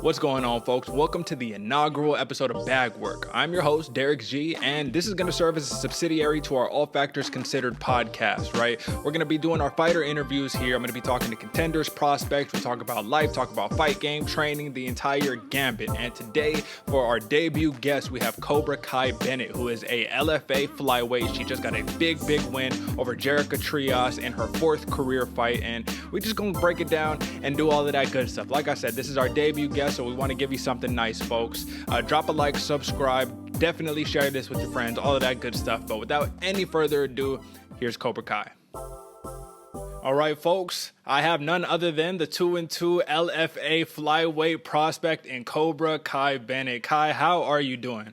What's going on, folks? Welcome to the inaugural episode of Bag Work. I'm your host, Derick G, and this is going to serve as a subsidiary to our All Factors Considered podcast, right? We're going to be doing our fighter interviews here. I'm going to be talking to contenders, prospects. We talk about life, talk about fight game, training, the entire gambit. And today, for our debut guest, we have Kobra Bennett, who is a LFA Flyweight. She just got a big win over Gerrica Trias in her fourth career fight, and we're just going to break it down and do all of that good stuff. Like I said, this is our debut guest, so we want to give you something nice, folks. Drop a like, subscribe, definitely share this with your friends, all of that good stuff. But without any further ado, here's Kobra Kai. All right, folks, I have none other than the 2-2 LFA Flyweight prospect in Kobra Kai Bennett. Kai, how are you doing?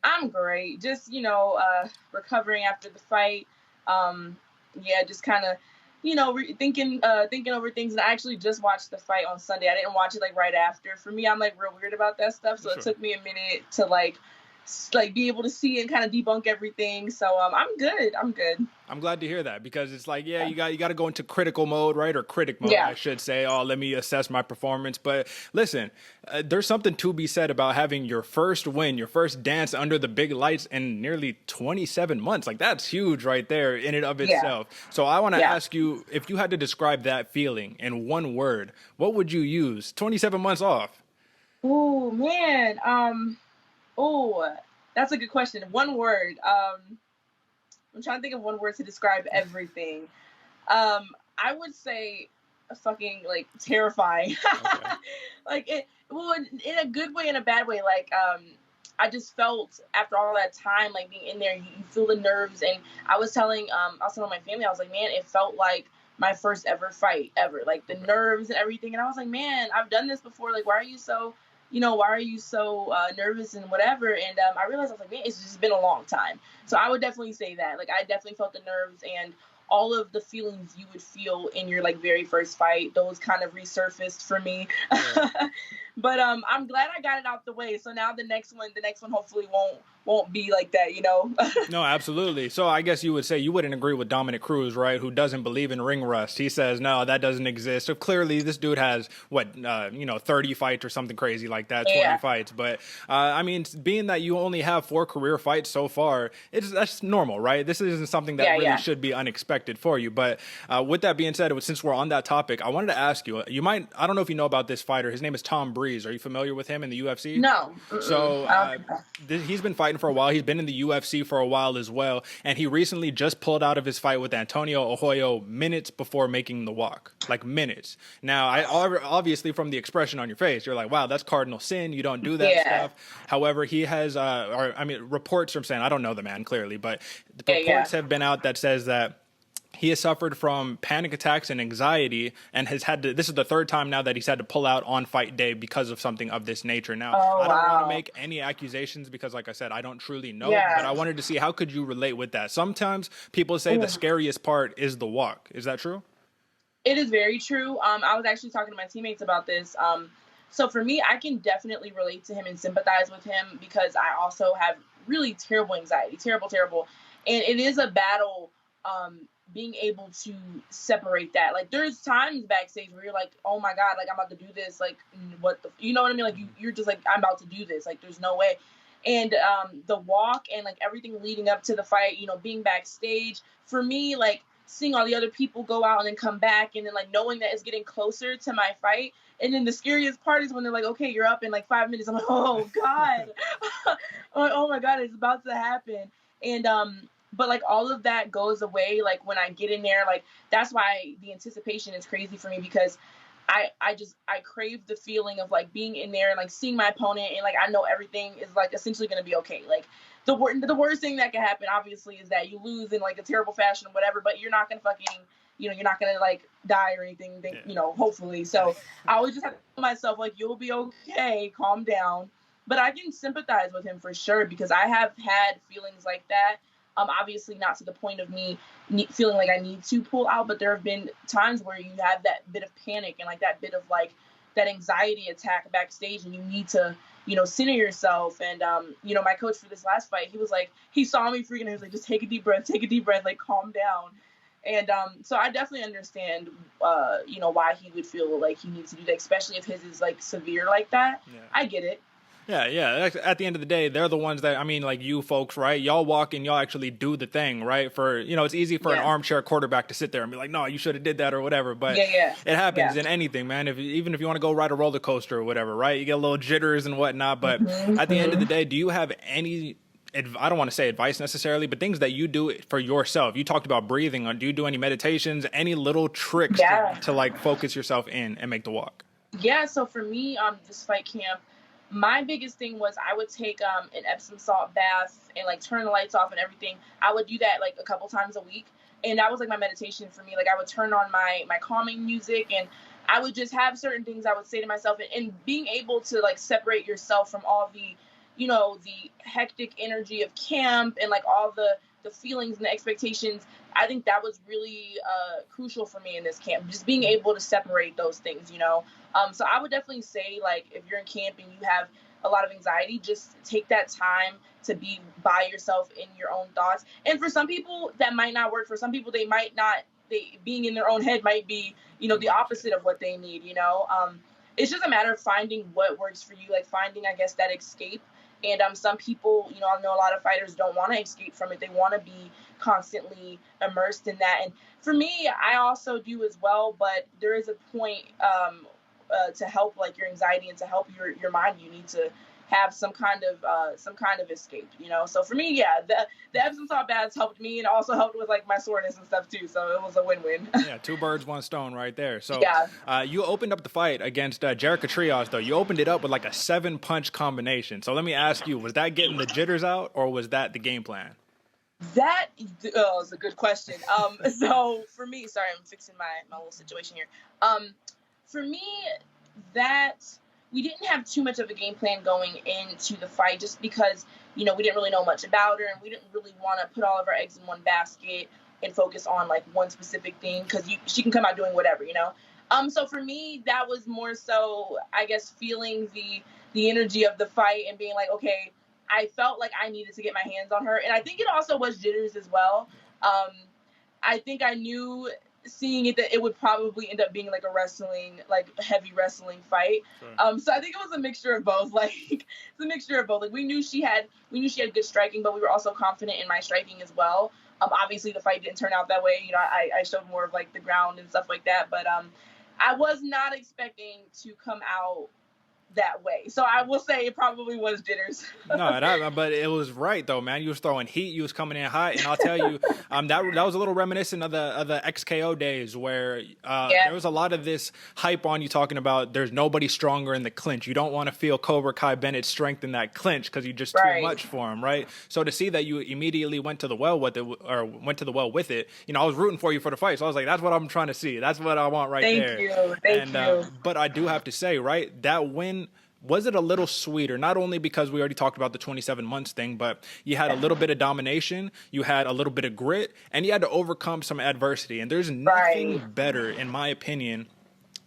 I'm great. Just, recovering after the fight. Just kind of, thinking over things. And I actually just watched the fight on Sunday. I didn't watch it right after. For me, I'm real weird about that stuff. So It took me a minute to be able to see and kind of debunk everything. So I'm good. I'm glad to hear that, because it's you got to go into critical mode, right? Or critic mode, I should say. Oh, let me assess my performance. But listen, there's something to be said about having your first win, your first dance under the big lights in nearly 27 months. That's huge right there in and of itself. So I want to ask you, if you had to describe that feeling in one word, what would you use? 27 months off. Oh, man. That's a good question. One word. I'm trying to think of one word to describe everything. I would say fucking terrifying. Okay. In a good way, in a bad way. I just felt after all that time, being in there, you feel the nerves. And I was telling my family, I was like, man, it felt like my first ever fight ever. The nerves and everything. And I was like, man, I've done this before. Why are you so nervous and whatever? And I realized, I was like, man, it's just been a long time. So I would definitely say that. I definitely felt the nerves and all of the feelings you would feel in your very first fight. Those kind of resurfaced for me. Yeah. But I'm glad I got it out the way. So now the next one hopefully won't be like that, No, absolutely. So I guess you would say you wouldn't agree with Dominic Cruz, right? Who doesn't believe in ring rust. He says, no, that doesn't exist. So clearly this dude has 30 fights or something crazy like that, 20 fights. But being that you only have 4 career fights so far, that's normal, right? This isn't something that really should be unexpected for you. But with that being said, since we're on that topic, I wanted to ask you, I don't know if you know about this fighter. His name is Tom Breeze. Are you familiar with him in the UFC? No. So he's been fighting for a while. He's been in the UFC for a while as well. And he recently just pulled out of his fight with Antonio Arroyo minutes before making the walk. Minutes. Now, obviously from the expression on your face, you're like, wow, that's cardinal sin. You don't do that stuff. However, he has, reports from saying, I don't know the man clearly, but the reports have been out that says that he has suffered from panic attacks and anxiety, and has had to. This is the 3rd time now that he's had to pull out on fight day because of something of this nature. Now, I don't want to make any accusations because, like I said, I don't truly know. But I wanted to see, how could you relate with that? Sometimes people say the scariest part is the walk. Is that true? It is very true. I was actually talking to my teammates about this. So for me, I can definitely relate to him and sympathize with him, because I also have really terrible anxiety, terrible, and it is a battle. Being able to separate that. There's times backstage where you're like, oh my God, I'm about to do this. What the, you know what I mean? You're just I'm about to do this. There's no way. And the walk and everything leading up to the fight, being backstage, for me, seeing all the other people go out and then come back, and then knowing that it's getting closer to my fight. And then the scariest part is when they're like, okay, you're up in 5 minutes. I'm like, oh God. Oh my God, it's about to happen. And, but all of that goes away when I get in there. That's why the anticipation is crazy for me, because I crave the feeling of being in there and seeing my opponent, and I know everything is essentially going to be okay. The worst thing that can happen obviously is that you lose in a terrible fashion or whatever, but you're not going to fucking you're not going to die or anything, hopefully. So I always just have to tell myself you'll be okay, calm down. But I can sympathize with him for sure, because I have had feelings like that. Obviously not to the point of me feeling I need to pull out, but there have been times where you have that bit of panic and that bit of that anxiety attack backstage, and you need to, center yourself. And, my coach for this last fight, he was he saw me freaking, he was just take a deep breath, calm down. And so I definitely understand, why he would feel like he needs to do that, especially if his is like severe like that. Yeah. I get it. Yeah. At the end of the day, they're the ones that, I mean, like you folks, right? Y'all walk and y'all actually do the thing, right? It's easy for an armchair quarterback to sit there and be like, no, you should have did that or whatever. But it happens in anything, man. Even if you want to go ride a roller coaster or whatever, right? You get a little jitters and whatnot. But at the end of the day, do you have any, I don't want to say advice necessarily, but things that you do for yourself? You talked about breathing. Do you do any meditations, any little tricks to like focus yourself in and make the walk? Yeah. So for me, this fight camp, my biggest thing was I would take an Epsom salt bath and like turn the lights off and everything. I would do that like a couple times a week. And that was like my meditation for me. Like I would turn on my calming music, and I would just have certain things I would say to myself, and being able to like separate yourself from all the, the hectic energy of camp and like all the feelings and the expectations. I think that was really crucial for me in this camp, just being able to separate those things, So I would definitely say, like, if you're in camp and you have a lot of anxiety, just take that time to be by yourself in your own thoughts. And for some people, that might not work. For some people, being in their own head might be, the opposite of what they need, It's just a matter of finding what works for you, like finding, I guess, that escape. And some people, I know a lot of fighters don't want to escape from it. They want to be constantly immersed in that. And for me, I also do as well. But there is a point to help like your anxiety and to help your mind. You need to have some kind of escape, So for me, the Epsom salt baths helped me, and also helped with like my soreness and stuff too. So it was a win-win. Yeah, two birds, one stone, right there. So you opened up the fight against Gerrica Trias, though. You opened it up with like a 7-punch combination. So let me ask you: was that getting the jitters out, or was that the game plan? That is a good question. So for me, sorry, I'm fixing my little situation here. For me, that we didn't have too much of a game plan going into the fight, just because, we didn't really know much about her, and we didn't really want to put all of our eggs in one basket and focus on like one specific thing, because she can come out doing whatever, So for me, that was more so, I guess, feeling the energy of the fight and being like, okay, I felt like I needed to get my hands on her. And I think it also was jitters as well. I think I knew, seeing it, that it would probably end up being like a heavy wrestling fight. Sure. So I think it was a mixture of both. Like it's a mixture of both. Like we knew she had good striking, but we were also confident in my striking as well. Obviously the fight didn't turn out that way. I showed more of like the ground and stuff like that, but I was not expecting to come out that way. So I will say it probably was jitters. No, but it was right though, man. You was throwing heat, you was coming in hot, and I'll tell you, that was a little reminiscent of the XKO days where there was a lot of this hype on you talking about there's nobody stronger in the clinch. You don't want to feel Kobra Bennett's strength in that clinch because you're just too much for him, right? So to see that you immediately went to the well with it, I was rooting for you for the fight. So I was like, that's what I'm trying to see. That's what I want right there. Thank you. But I do have to say, right, that win, was it a little sweeter? Not only because we already talked about the 27 months thing, but you had a little bit of domination, you had a little bit of grit, and you had to overcome some adversity. And there's nothing better, in my opinion,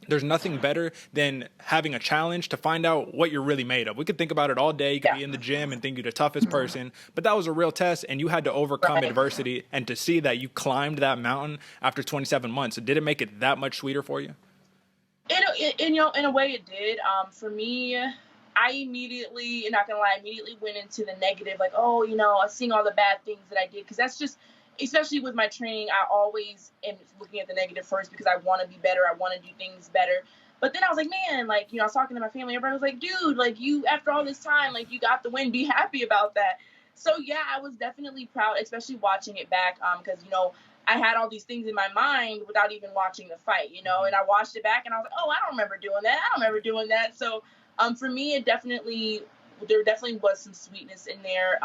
there's nothing better than having a challenge to find out what you're really made of. We could think about it all day. You could be in the gym and think you're the toughest person, but that was a real test, and you had to overcome adversity. And to see that you climbed that mountain after 27 months, did it make it that much sweeter for you? In a way it did. For me, I immediately, not gonna lie, went into the negative, like, seeing all the bad things that I did, because that's just, especially with my training, I always am looking at the negative first because I want to be better, I want to do things better. But then I was like, man, like, I was talking to my family, everybody was like, dude, like, you, after all this time, like, you got the win, be happy about that. So yeah, I was definitely proud, especially watching it back, because I had all these things in my mind without even watching the fight, and I watched it back and I was like, oh, I don't remember doing that. So for me, there definitely was some sweetness in there.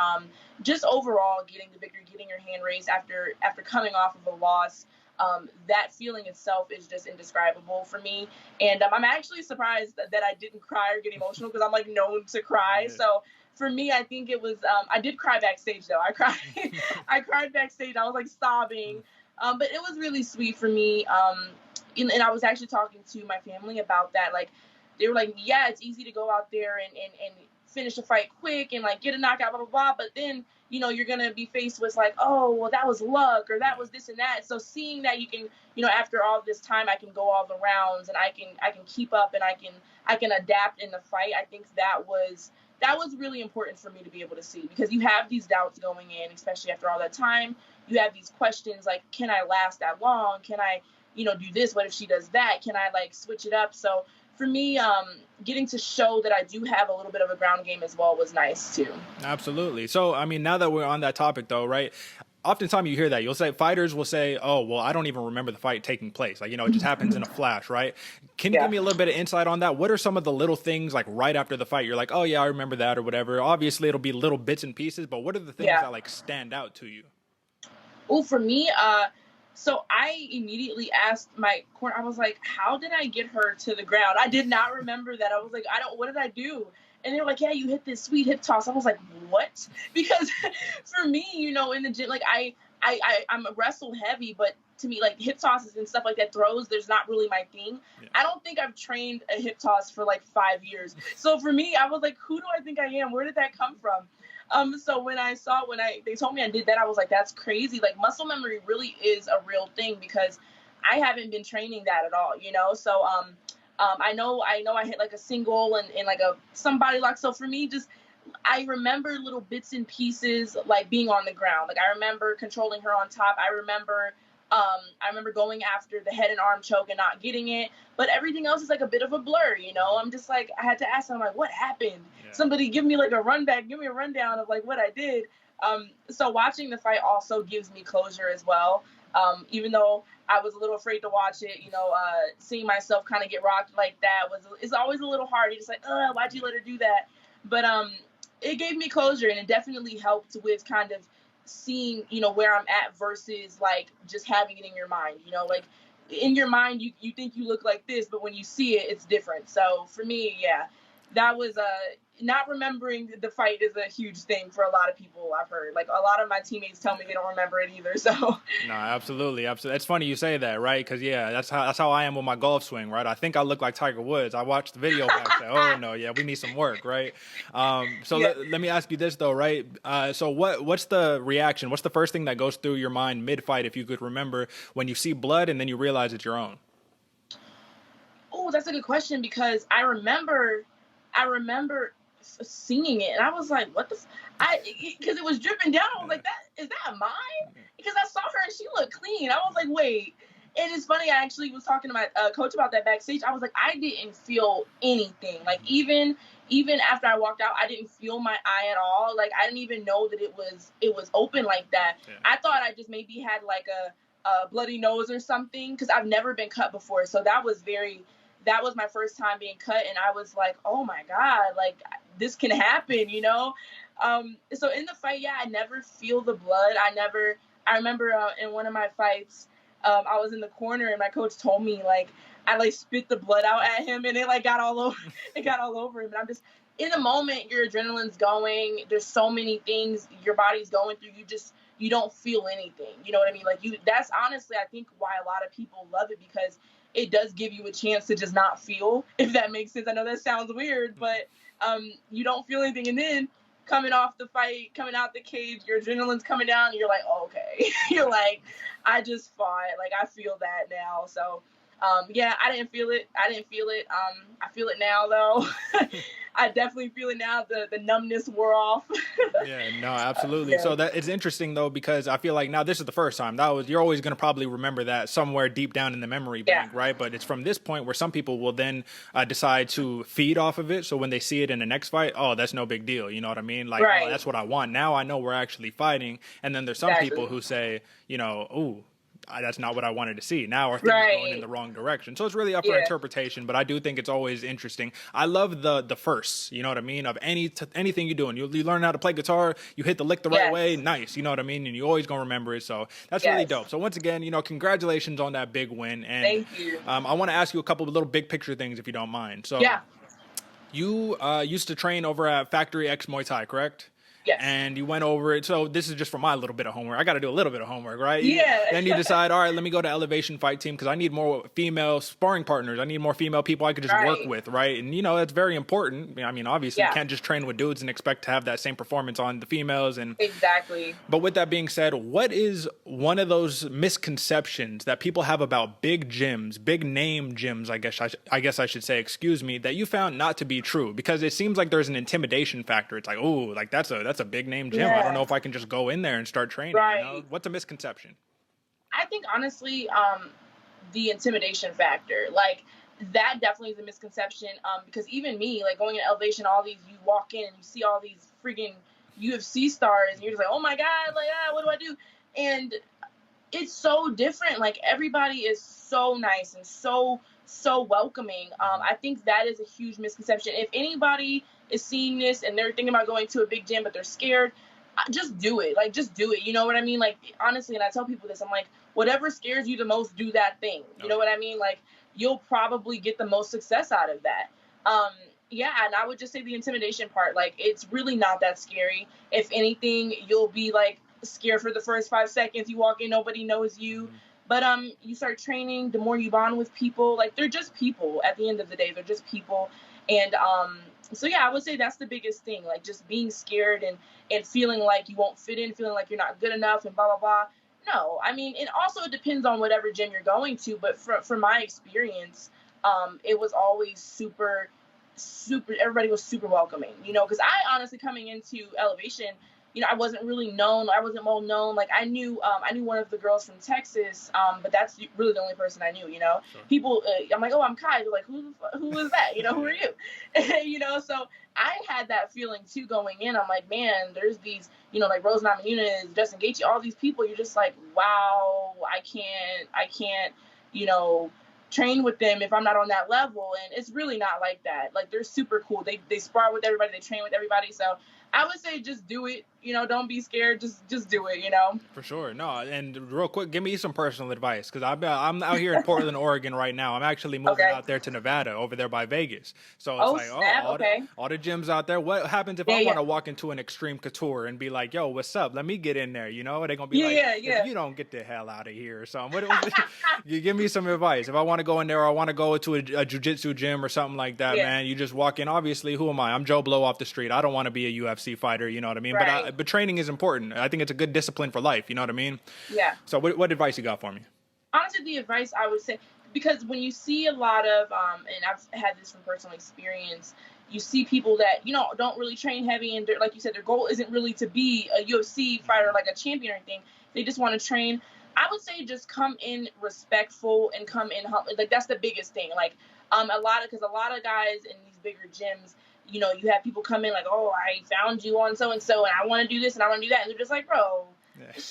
Just overall getting the victory, getting your hand raised after coming off of a loss, that feeling itself is just indescribable for me. And I'm actually surprised that I didn't cry or get emotional, because I'm like known to cry. So for me, I think it was, I did cry backstage though. I cried backstage. I was like sobbing. But it was really sweet for me. And I was actually talking to my family about that. Like, they were like, yeah, it's easy to go out there and finish a fight quick and like get a knockout, blah, blah, blah. But then, you know, you're going to be faced with like, oh, well, that was luck or that was this and that. So seeing that you can, you know, after all this time, I can go all the rounds and I can keep up and I can adapt in the fight. I think that was really important for me to be able to see, because you have these doubts going in, especially after all that time. You have these questions like, can I last that long? Can I, you know, do this? What if she does that? Can I like switch it up? So for me, getting to show that I do have a little bit of a ground game as well was nice too. Absolutely. So, I mean, now that we're on that topic though, right? Oftentimes you hear that. You'll say, fighters will say, oh, well, I don't even remember the fight taking place. Like, you know, it just happens in a flash, right? Can you give me a little bit of insight on that? What are some of the little things like right after the fight? You're like, oh yeah, I remember that or whatever. Obviously it'll be little bits and pieces, but what are the things that like stand out to you? Oh, for me, so I immediately asked my corner, I was like, how did I get her to the ground? I did not remember that. I was like, what did I do? And they were like, yeah, you hit this sweet hip toss. I was like, what? Because for me, you know, in the gym, like I'm a wrestle heavy, but to me, like hip tosses and stuff like that, throws, there's not really my thing. Yeah. I don't think I've trained a hip toss for like 5 years. So for me, I was like, who do I think I am? Where did that come from? So when they told me I did that, I was like, that's crazy. Like muscle memory really is a real thing, because I haven't been training that at all, you know? So, I know I hit like a single and like some body lock. So for me, I remember little bits and pieces, like being on the ground. Like I remember controlling her on top. I remember going after the head and arm choke and not getting it, but everything else is like a bit of a blur, you know? I'm just like, I had to ask them like, what happened? Yeah. Somebody give me like a rundown of like what I did. So watching the fight also gives me closure as well. Even though I was a little afraid to watch it, you know, seeing myself kind of get rocked like that is always a little hard. You're just like, why'd you let her do that? But it gave me closure, and it definitely helped with kind of seeing, you know, where I'm at versus like just having it in your mind, you know, like in your mind, you think you look like this, but when you see it, it's different. So for me, yeah, that was not remembering the fight is a huge thing for a lot of people. I've heard like a lot of my teammates tell me they don't remember it either. So no, absolutely. It's funny you say that, right? Because yeah, that's how I am with my golf swing, right? I think I look like Tiger Woods. I watched the video back. Say, oh no, yeah, we need some work, right? Let me ask you this though, right? So what's the reaction? What's the first thing that goes through your mind mid-fight, if you could remember, when you see blood and then you realize it's your own? Oh, that's a good question, because I remember seeing it and I was like, what because it was dripping down. I was like, is that mine? Because I saw her and she looked clean. I was like, wait. And it's funny, I actually was talking to my coach about that backstage. I was like, I didn't feel anything. Like even after I walked out, I didn't feel my eye at all. Like I didn't even know that it was open like that. Yeah. I thought I just maybe had like a bloody nose or something, because I've never been cut before. So that was my first time being cut, and I was like, oh my God, like this can happen, you know? So in the fight, yeah, I never feel the blood. I remember in one of my fights, I was in the corner and my coach told me like, I like spit the blood out at him and it like got all over him. And I'm just, in the moment, your adrenaline's going, there's so many things your body's going through. You don't feel anything. You know what I mean? Like that's honestly, I think why a lot of people love it, because it does give you a chance to just not feel, if that makes sense. I know that sounds weird, but you don't feel anything. And then coming off the fight, coming out the cage, your adrenaline's coming down, and you're like, oh, okay. You're like, I just fought. Like, I feel that now. So, yeah, I didn't feel it. I feel it now, though. I definitely feel it now. The numbness wore off. Yeah, no, absolutely. So that it's interesting though, because I feel like now this is the first time. You're always going to probably remember that somewhere deep down in the memory bank, right? But it's from this point where some people will then decide to feed off of it. So when they see it in the next fight, oh, that's no big deal. You know what I mean? Like, oh, that's what I want. Now I know we're actually fighting. And then there's some people who say, you know, ooh, that's not what I wanted to see. Now our things going in the wrong direction. So it's really up for interpretation, but I do think it's always interesting. I love the firsts, you know what I mean, of anything you're doing. You learn how to play guitar, you hit the lick the right way, nice, you know what I mean, and you always gonna remember it. So that's really dope. So once again, you know, congratulations on that big win. And thank you. I want to ask you a couple of little big picture things if you don't mind. So you used to train over at Factory X Muay Thai, correct? Yes. And you went over it. So this is just for my little bit of homework. I got to do a little bit of homework, right? Yeah. Then you decide, all right, let me go to Elevation Fight Team because I need more female sparring partners. I need more female people I could just work with, right? And, that's very important. I mean, obviously, you can't just train with dudes and expect to have that same performance on the females. And exactly. But with that being said, what is one of those misconceptions that people have about big gyms, big name gyms, I guess I should say, that you found not to be true? Because it seems like there's an intimidation factor. It's like, oh, like that's a big name gym. I don't know if I can just go in there and start training. Right. What's a misconception? I think honestly, the intimidation factor, like that definitely is a misconception. Because even me, like going in Elevation, all these, you walk in and you see all these freaking UFC stars and you're just like, oh my God, like, what do I do? And it's so different. Like everybody is so nice and so welcoming. I think that is a huge misconception. If anybody is seeing this and they're thinking about going to a big gym, but they're scared, just do it. Like, just do it. You know what I mean? Like, honestly, and I tell people this, I'm like, whatever scares you the most, do that thing. You know what I mean? Like, you'll probably get the most success out of that. Yeah, and I would just say the intimidation part, like, it's really not that scary. If anything, you'll be, like, scared for the first 5 seconds. You walk in, nobody knows you. But you start training, the more you bond with people, like, they're just people. At the end of the day, they're just people. And so, yeah, I would say that's the biggest thing, like, just being scared and feeling like you won't fit in, feeling like you're not good enough and blah, blah, blah. No, I mean, it also depends on whatever gym you're going to. But from my experience, it was always super, everybody was super welcoming, because I honestly, coming into Elevation, I wasn't really known. I wasn't well known. Like I knew one of the girls from Texas, but that's really the only person I knew. Sure. People, I'm like, oh, I'm Kai. They're like, who is that? Who are you? So I had that feeling too going in. I'm like, man, there's these, like Rose Namajunas, Justin Gaetjhe, all these people. You're just like, wow, I can't, train with them if I'm not on that level. And it's really not like that. Like they're super cool. They spar with everybody. They train with everybody. So I would say just do it. Don't be scared. Just do it. For sure. No, and real quick, give me some personal advice because I'm out here in Portland, Oregon right now. I'm actually moving out there to Nevada, over there by Vegas. So it's all the gyms out there. What happens if I want to walk into an Extreme Couture and be like, yo, what's up? Let me get in there. They're gonna be if you don't get the hell out of here or something. You give me some advice. If I want to go in there or I want to go to a jiu-jitsu gym or something like that, man, you just walk in. Obviously, who am I? I'm Joe Blow off the street. I don't want to be a UFC fighter. You know what I mean? Right. But training is important. I think it's a good discipline for life. You know what I mean? Yeah. So what advice you got for me? Honestly, the advice I would say, because when you see a lot of, and I've had this from personal experience, you see people that, don't really train heavy and like you said, their goal isn't really to be a UFC fighter, like a champion or anything. They just want to train. I would say just come in respectful and come in humble. Like that's the biggest thing. Like because a lot of guys in these bigger gyms, you have people come in like, oh, I found you on so-and-so and I want to do this and I want to do that. And they're just like, bro,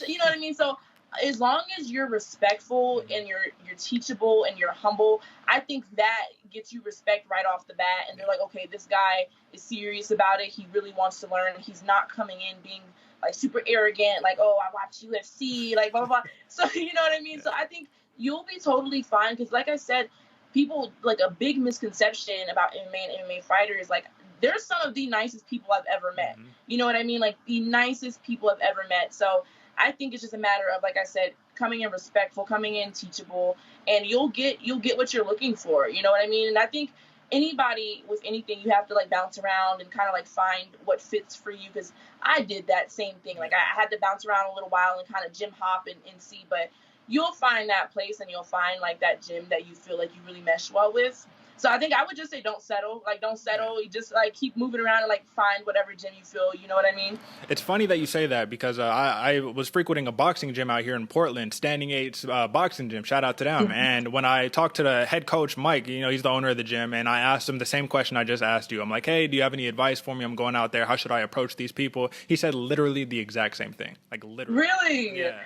you know what I mean? So as long as you're respectful and you're teachable and you're humble, I think that gets you respect right off the bat. And they're like, okay, this guy is serious about it. He really wants to learn. He's not coming in being like super arrogant, like, oh, I watch UFC, like blah, blah, blah. So, you know what I mean? So I think you'll be totally fine. Because like I said, people, like a big misconception about MMA and MMA fighters, like, they're some of the nicest people I've ever met. You know what I mean? Like the nicest people I've ever met. So I think it's just a matter of, like I said, coming in respectful, coming in teachable, and you'll get what you're looking for. You know what I mean? And I think anybody with anything, you have to like bounce around and kind of like find what fits for you. Because I did that same thing. Like I had to bounce around a little while and kind of gym hop and see. But you'll find that place and you'll find like that gym that you feel like you really mesh well with. So I think I would just say don't settle. Like, don't settle. You just, like, keep moving around and, like, find whatever gym you feel. You know what I mean? It's funny that you say that because I was frequenting a boxing gym out here in Portland, Standing 8's boxing gym. Shout out to them. And when I talked to the head coach, Mike, he's the owner of the gym, and I asked him the same question I just asked you. I'm like, hey, do you have any advice for me? I'm going out there. How should I approach these people? He said literally the exact same thing. Like, literally. Really? Yeah.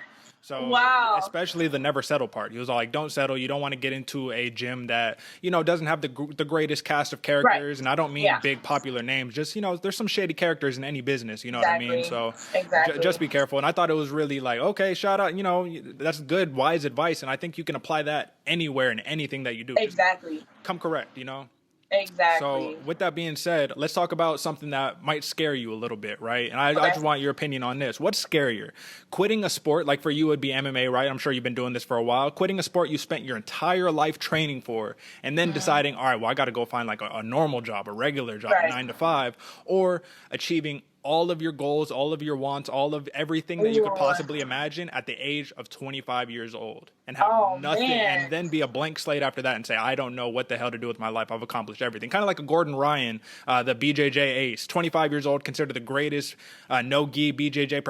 So, wow. Especially the never settle part. He was all like, don't settle. You don't want to get into a gym that, doesn't have the greatest cast of characters. Right. And I don't mean big popular names. Just, there's some shady characters in any business. You know what I mean? So just be careful. And I thought it was really like, okay, shout out, that's good, wise advice. And I think you can apply that anywhere in anything that you do. Exactly. Just come correct, Exactly. So with that being said, let's talk about something that might scare you a little bit, right? And I just want your opinion on this. What's scarier? Quitting a sport, like for you it would be MMA, right? I'm sure you've been doing this for a while. Quitting a sport you spent your entire life training for, and then deciding, all right, well, I got to go find like a normal job, a regular job, a 9 to 5, or achieving all of your goals, all of your wants, all of everything that you could possibly imagine at the age of 25 years old, and have nothing, and then be a blank slate after that and say, I don't know what the hell to do with my life. I've accomplished everything. Kind of like a Gordon Ryan, the BJJ ace, 25 years old, considered the greatest no-gi BJJ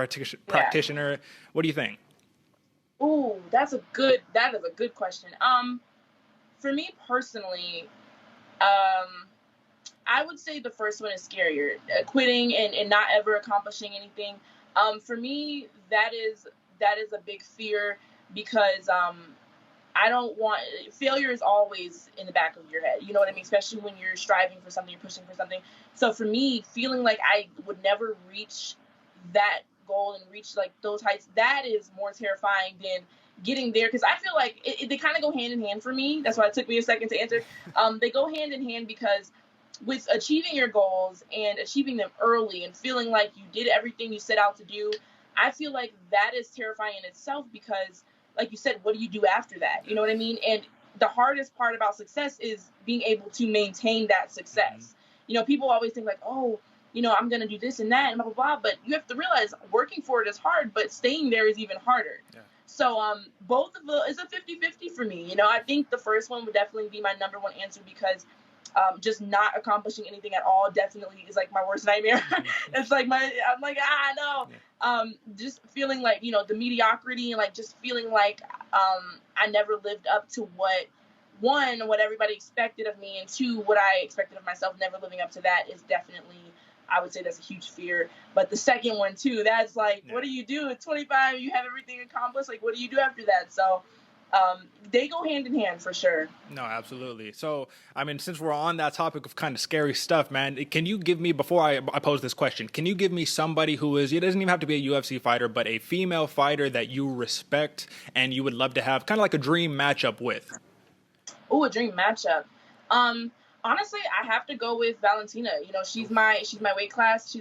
practitioner. What do you think? Ooh, that is a good question. For me personally, I would say the first one is scarier, quitting and not ever accomplishing anything. For me, that is a big fear, because I don't want, failure is always in the back of your head. You know what I mean? Especially when you're striving for something, you're pushing for something. So for me, feeling like I would never reach that goal and reach like those heights, that is more terrifying than getting there. Because I feel like they kind of go hand in hand for me. That's why it took me a second to answer. They go hand in hand, because with achieving your goals and achieving them early and feeling like you did everything you set out to do, I feel like that is terrifying in itself, because like you said, what do you do after that? You know what I mean? And the hardest part about success is being able to maintain that success. You know, people always think like, oh, you know, I'm going to do this and that and blah, blah, blah. But you have to realize working for it is hard, but staying there is even harder. Yeah. So both of the, it's a 50-50 for me. You know, I think the first one would definitely be my number one answer, because just not accomplishing anything at all definitely is like my worst nightmare. It's like I'm like, no. Yeah. Just feeling like, you know, the mediocrity, and like just feeling like I never lived up to what everybody expected of me, and two, what I expected of myself, never living up to that is definitely, I would say that's a huge fear. But the second one too, that's like, what do you do at 25? You have everything accomplished. Like, what do you do after that? So they go hand in hand for sure. No, absolutely. So, I mean, since we're on that topic of kind of scary stuff, man, can you give me, before I pose this question, can you give me somebody who is, it doesn't even have to be a UFC fighter, but a female fighter that you respect and you would love to have kind of like a dream matchup with? Oh, a dream matchup. Honestly, I have to go with Valentina. You know, she's my weight class.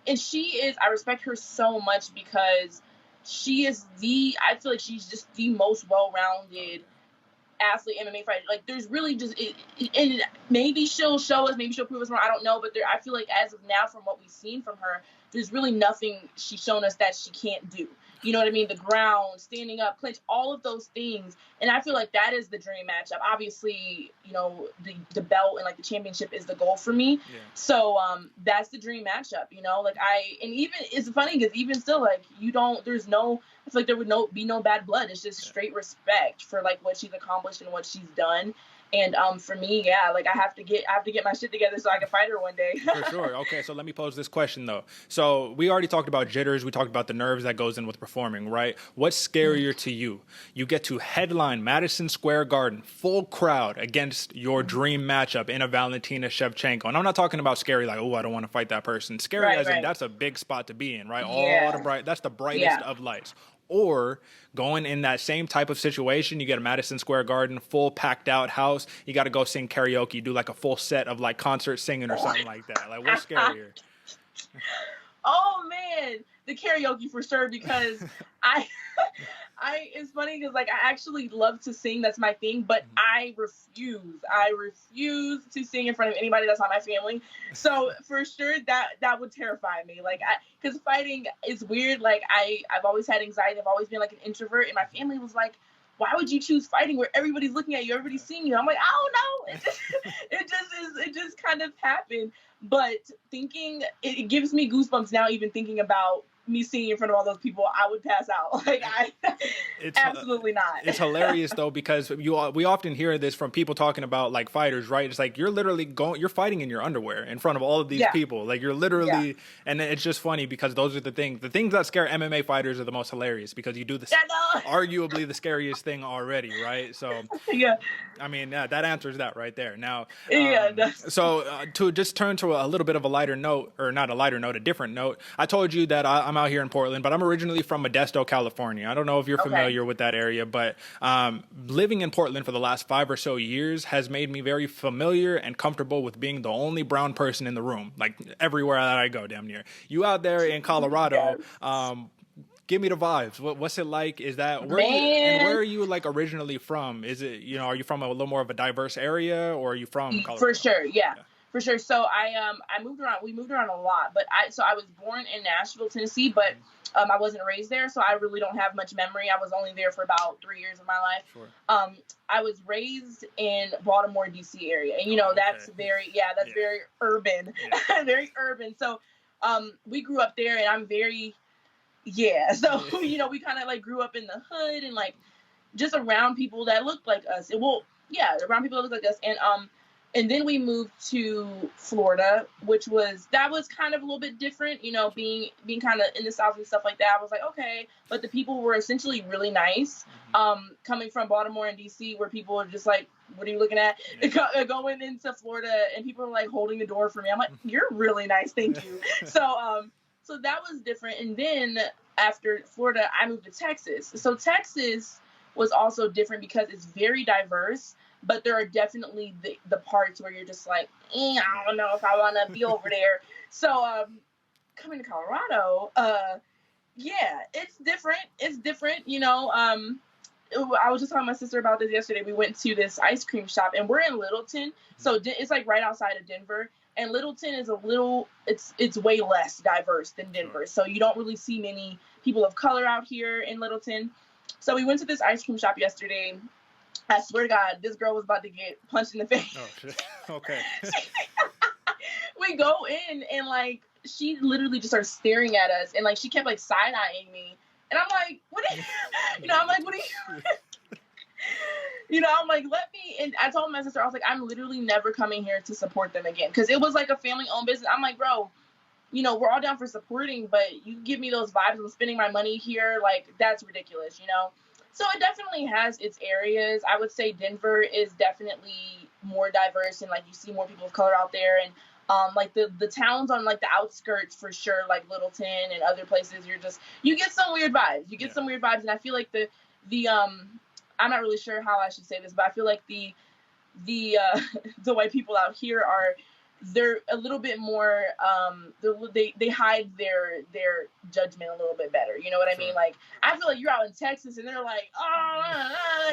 I respect her so much, because I feel like she's just the most well-rounded athlete, MMA fighter. Like, there's really just, and maybe she'll show us, maybe she'll prove us wrong, I don't know, but I feel like as of now, from what we've seen from her, there's really nothing she's shown us that she can't do. You know what I mean? The ground, standing up, clinch, all of those things. And I feel like that is the dream matchup. Obviously, you know, the belt and like the championship is the goal for me. Yeah. So that's the dream matchup, you know, like and even it's funny because even still, like, I feel like there would be no bad blood. It's just straight respect for like what she's accomplished and what she's done. And for me, yeah, like I have to get my shit together so I can fight her one day. For sure. Okay, so let me pose this question though. So we already talked about jitters. We talked about the nerves that goes in with performing, right? What's scarier to you? You get to headline Madison Square Garden, full crowd, against your dream matchup in a Valentina Shevchenko. And I'm not talking about scary like, oh, I don't want to fight that person. Scary as in that's a big spot to be in, right? Yeah. That's the brightest of lights. Or going in that same type of situation, you get a Madison Square Garden, full packed out house. You got to go sing karaoke, do like a full set of like concert singing or something like that. Like, what's scarier? Oh man, the karaoke for sure, because it's funny because like I actually love to sing. That's my thing, but I refuse to sing in front of anybody that's not my family. So for sure that would terrify me. Like, because fighting is weird. Like I've always had anxiety. I've always been like an introvert, and my family was like, why would you choose fighting where everybody's looking at you, everybody's seeing you? I'm like, I don't know. It just kind of happened. But thinking, it gives me goosebumps now, even thinking about me singing in front of all those people. I would pass out. Like, absolutely not. It's hilarious though, because we often hear this from people talking about like fighters, right? It's like you're literally you're fighting in your underwear in front of all of these people. Like you're literally, and it's just funny because those are the things that scare MMA fighters are the most hilarious, because you do this arguably the scariest thing already, right? So I mean, that answers that right there. Now, so to just turn to a little bit of a lighter note, or not a lighter note, a different note. I told you that I'm out here in Portland, but I'm originally from Modesto, California. I don't know if you're familiar with that area, but living in Portland for the last 5 or so years has made me very familiar and comfortable with being the only brown person in the room, like everywhere that I go, damn near. You out there in Colorado, give me the vibes. What's it like? Is that where are you like originally from? Is it, are you from a little more of a diverse area, or are you from Colorado? For sure, yeah. For sure. So I moved around. We moved around a lot, but I was born in Nashville, Tennessee, but I wasn't raised there, so I really don't have much memory. I was only there for about 3 years of my life. Sure. I was raised in Baltimore, DC area, and that's very urban, very urban. So we grew up there, and I'm very So we kind of like grew up in the hood and like just around people that looked like us. Around people that looked like us, and then we moved to Florida, which was kind of a little bit different, being kind of in the South and stuff like that. I was like, okay, but the people were essentially really nice. Coming from Baltimore and DC, where people are just like, what are you looking at? Going into Florida, and people are like holding the door for me. I'm like, you're really nice, thank you. So that was different. And then after Florida, I moved to Texas. So Texas was also different because it's very diverse. But there are definitely the parts where you're just like, I don't know if I want to be over there. So coming to Colorado, it's different. It's different, I was just talking to my sister about this yesterday. We went to this ice cream shop, and we're in Littleton. So it's like right outside of Denver. And Littleton is it's way less diverse than Denver. So you don't really see many people of color out here in Littleton. So we went to this ice cream shop yesterday. I swear to God, this girl was about to get punched in the face. Oh, shit. Okay. We go in, and like she literally just started staring at us, and like she kept like side-eyeing me, and I'm like, what are you? I'm like, what are you? I'm like, let me. And I told my sister, I was like, I'm literally never coming here to support them again, because it was like a family-owned business. I'm like, bro, we're all down for supporting, but you give me those vibes of spending my money here, like that's ridiculous, So it definitely has its areas. I would say Denver is definitely more diverse, and like you see more people of color out there, and like the towns on like the outskirts for sure, like Littleton and other places, you get some weird vibes. And I feel like the I'm not really sure how I should say this, but I feel like the white people out here they're a little bit more they hide their judgment a little bit better, you know what I mean? Like I feel like you're out in Texas and they're like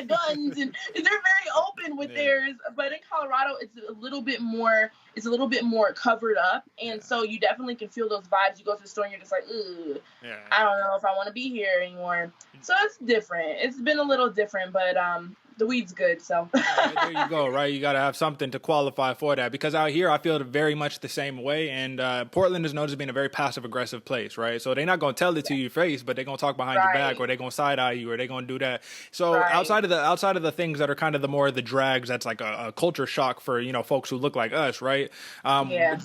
guns, and they're very open with theirs, but in Colorado it's a little bit more covered up, and so you definitely can feel those vibes. You go to the store and you're just like, ooh, I don't know if I want to be here anymore. So it's different. It's been a little different, but the weed's good, so. There you go, right? You got to have something to qualify for that, because out here I feel very much the same way, and Portland is known as being a very passive-aggressive place, right? So they're not going to tell it to your face, but they're going to talk behind your back, or they're going to side-eye you, or they're going to do that. So outside of the things that are kind of the drags, that's like a culture shock for, folks who look like us, right?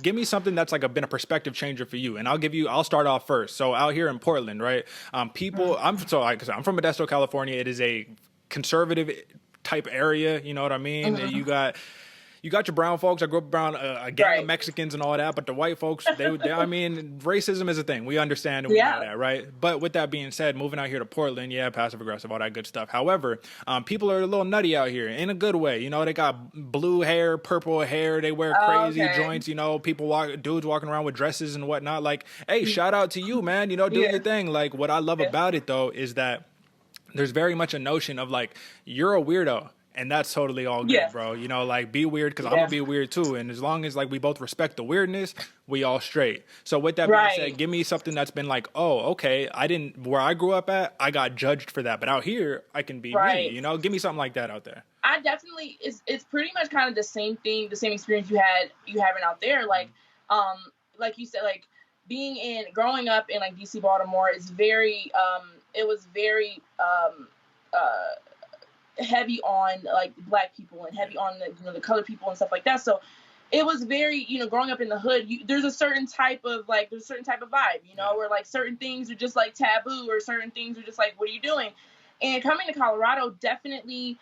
Give me something that's like been a perspective changer for you, and I'll start off first. So out here in Portland, right? People, I'm from Modesto, California. It is a conservative type area, you know what I mean? You got your brown folks. I grew up around a gang of Mexicans and all that, but the white folks, they I mean, racism is a thing. We understand and we know that, right? But with that being said, moving out here to Portland, passive aggressive, all that good stuff. However, people are a little nutty out here in a good way. They got blue hair, purple hair. They wear crazy joints. Dudes walking around with dresses and whatnot. Like, hey, shout out to you, man. Do your thing. Like, what I love about it though is that there's very much a notion of like, you're a weirdo, and that's totally all good, bro. Like, be weird, because I'm gonna be weird too. And as long as like we both respect the weirdness, we all straight. So with that being said, give me something that's been like, oh, okay, where I grew up at, I got judged for that, but out here I can be me. Give me something like that out there. I definitely, it's pretty much kind of the same thing, the same experience you having out there. Like you said, like growing up in like DC, Baltimore is very it was very heavy on like black people and heavy on the colored people and stuff like that. So it was very, growing up in the hood, there's a certain type of vibe, where like certain things are just like taboo, or certain things are just like, what are you doing? And coming to Colorado definitely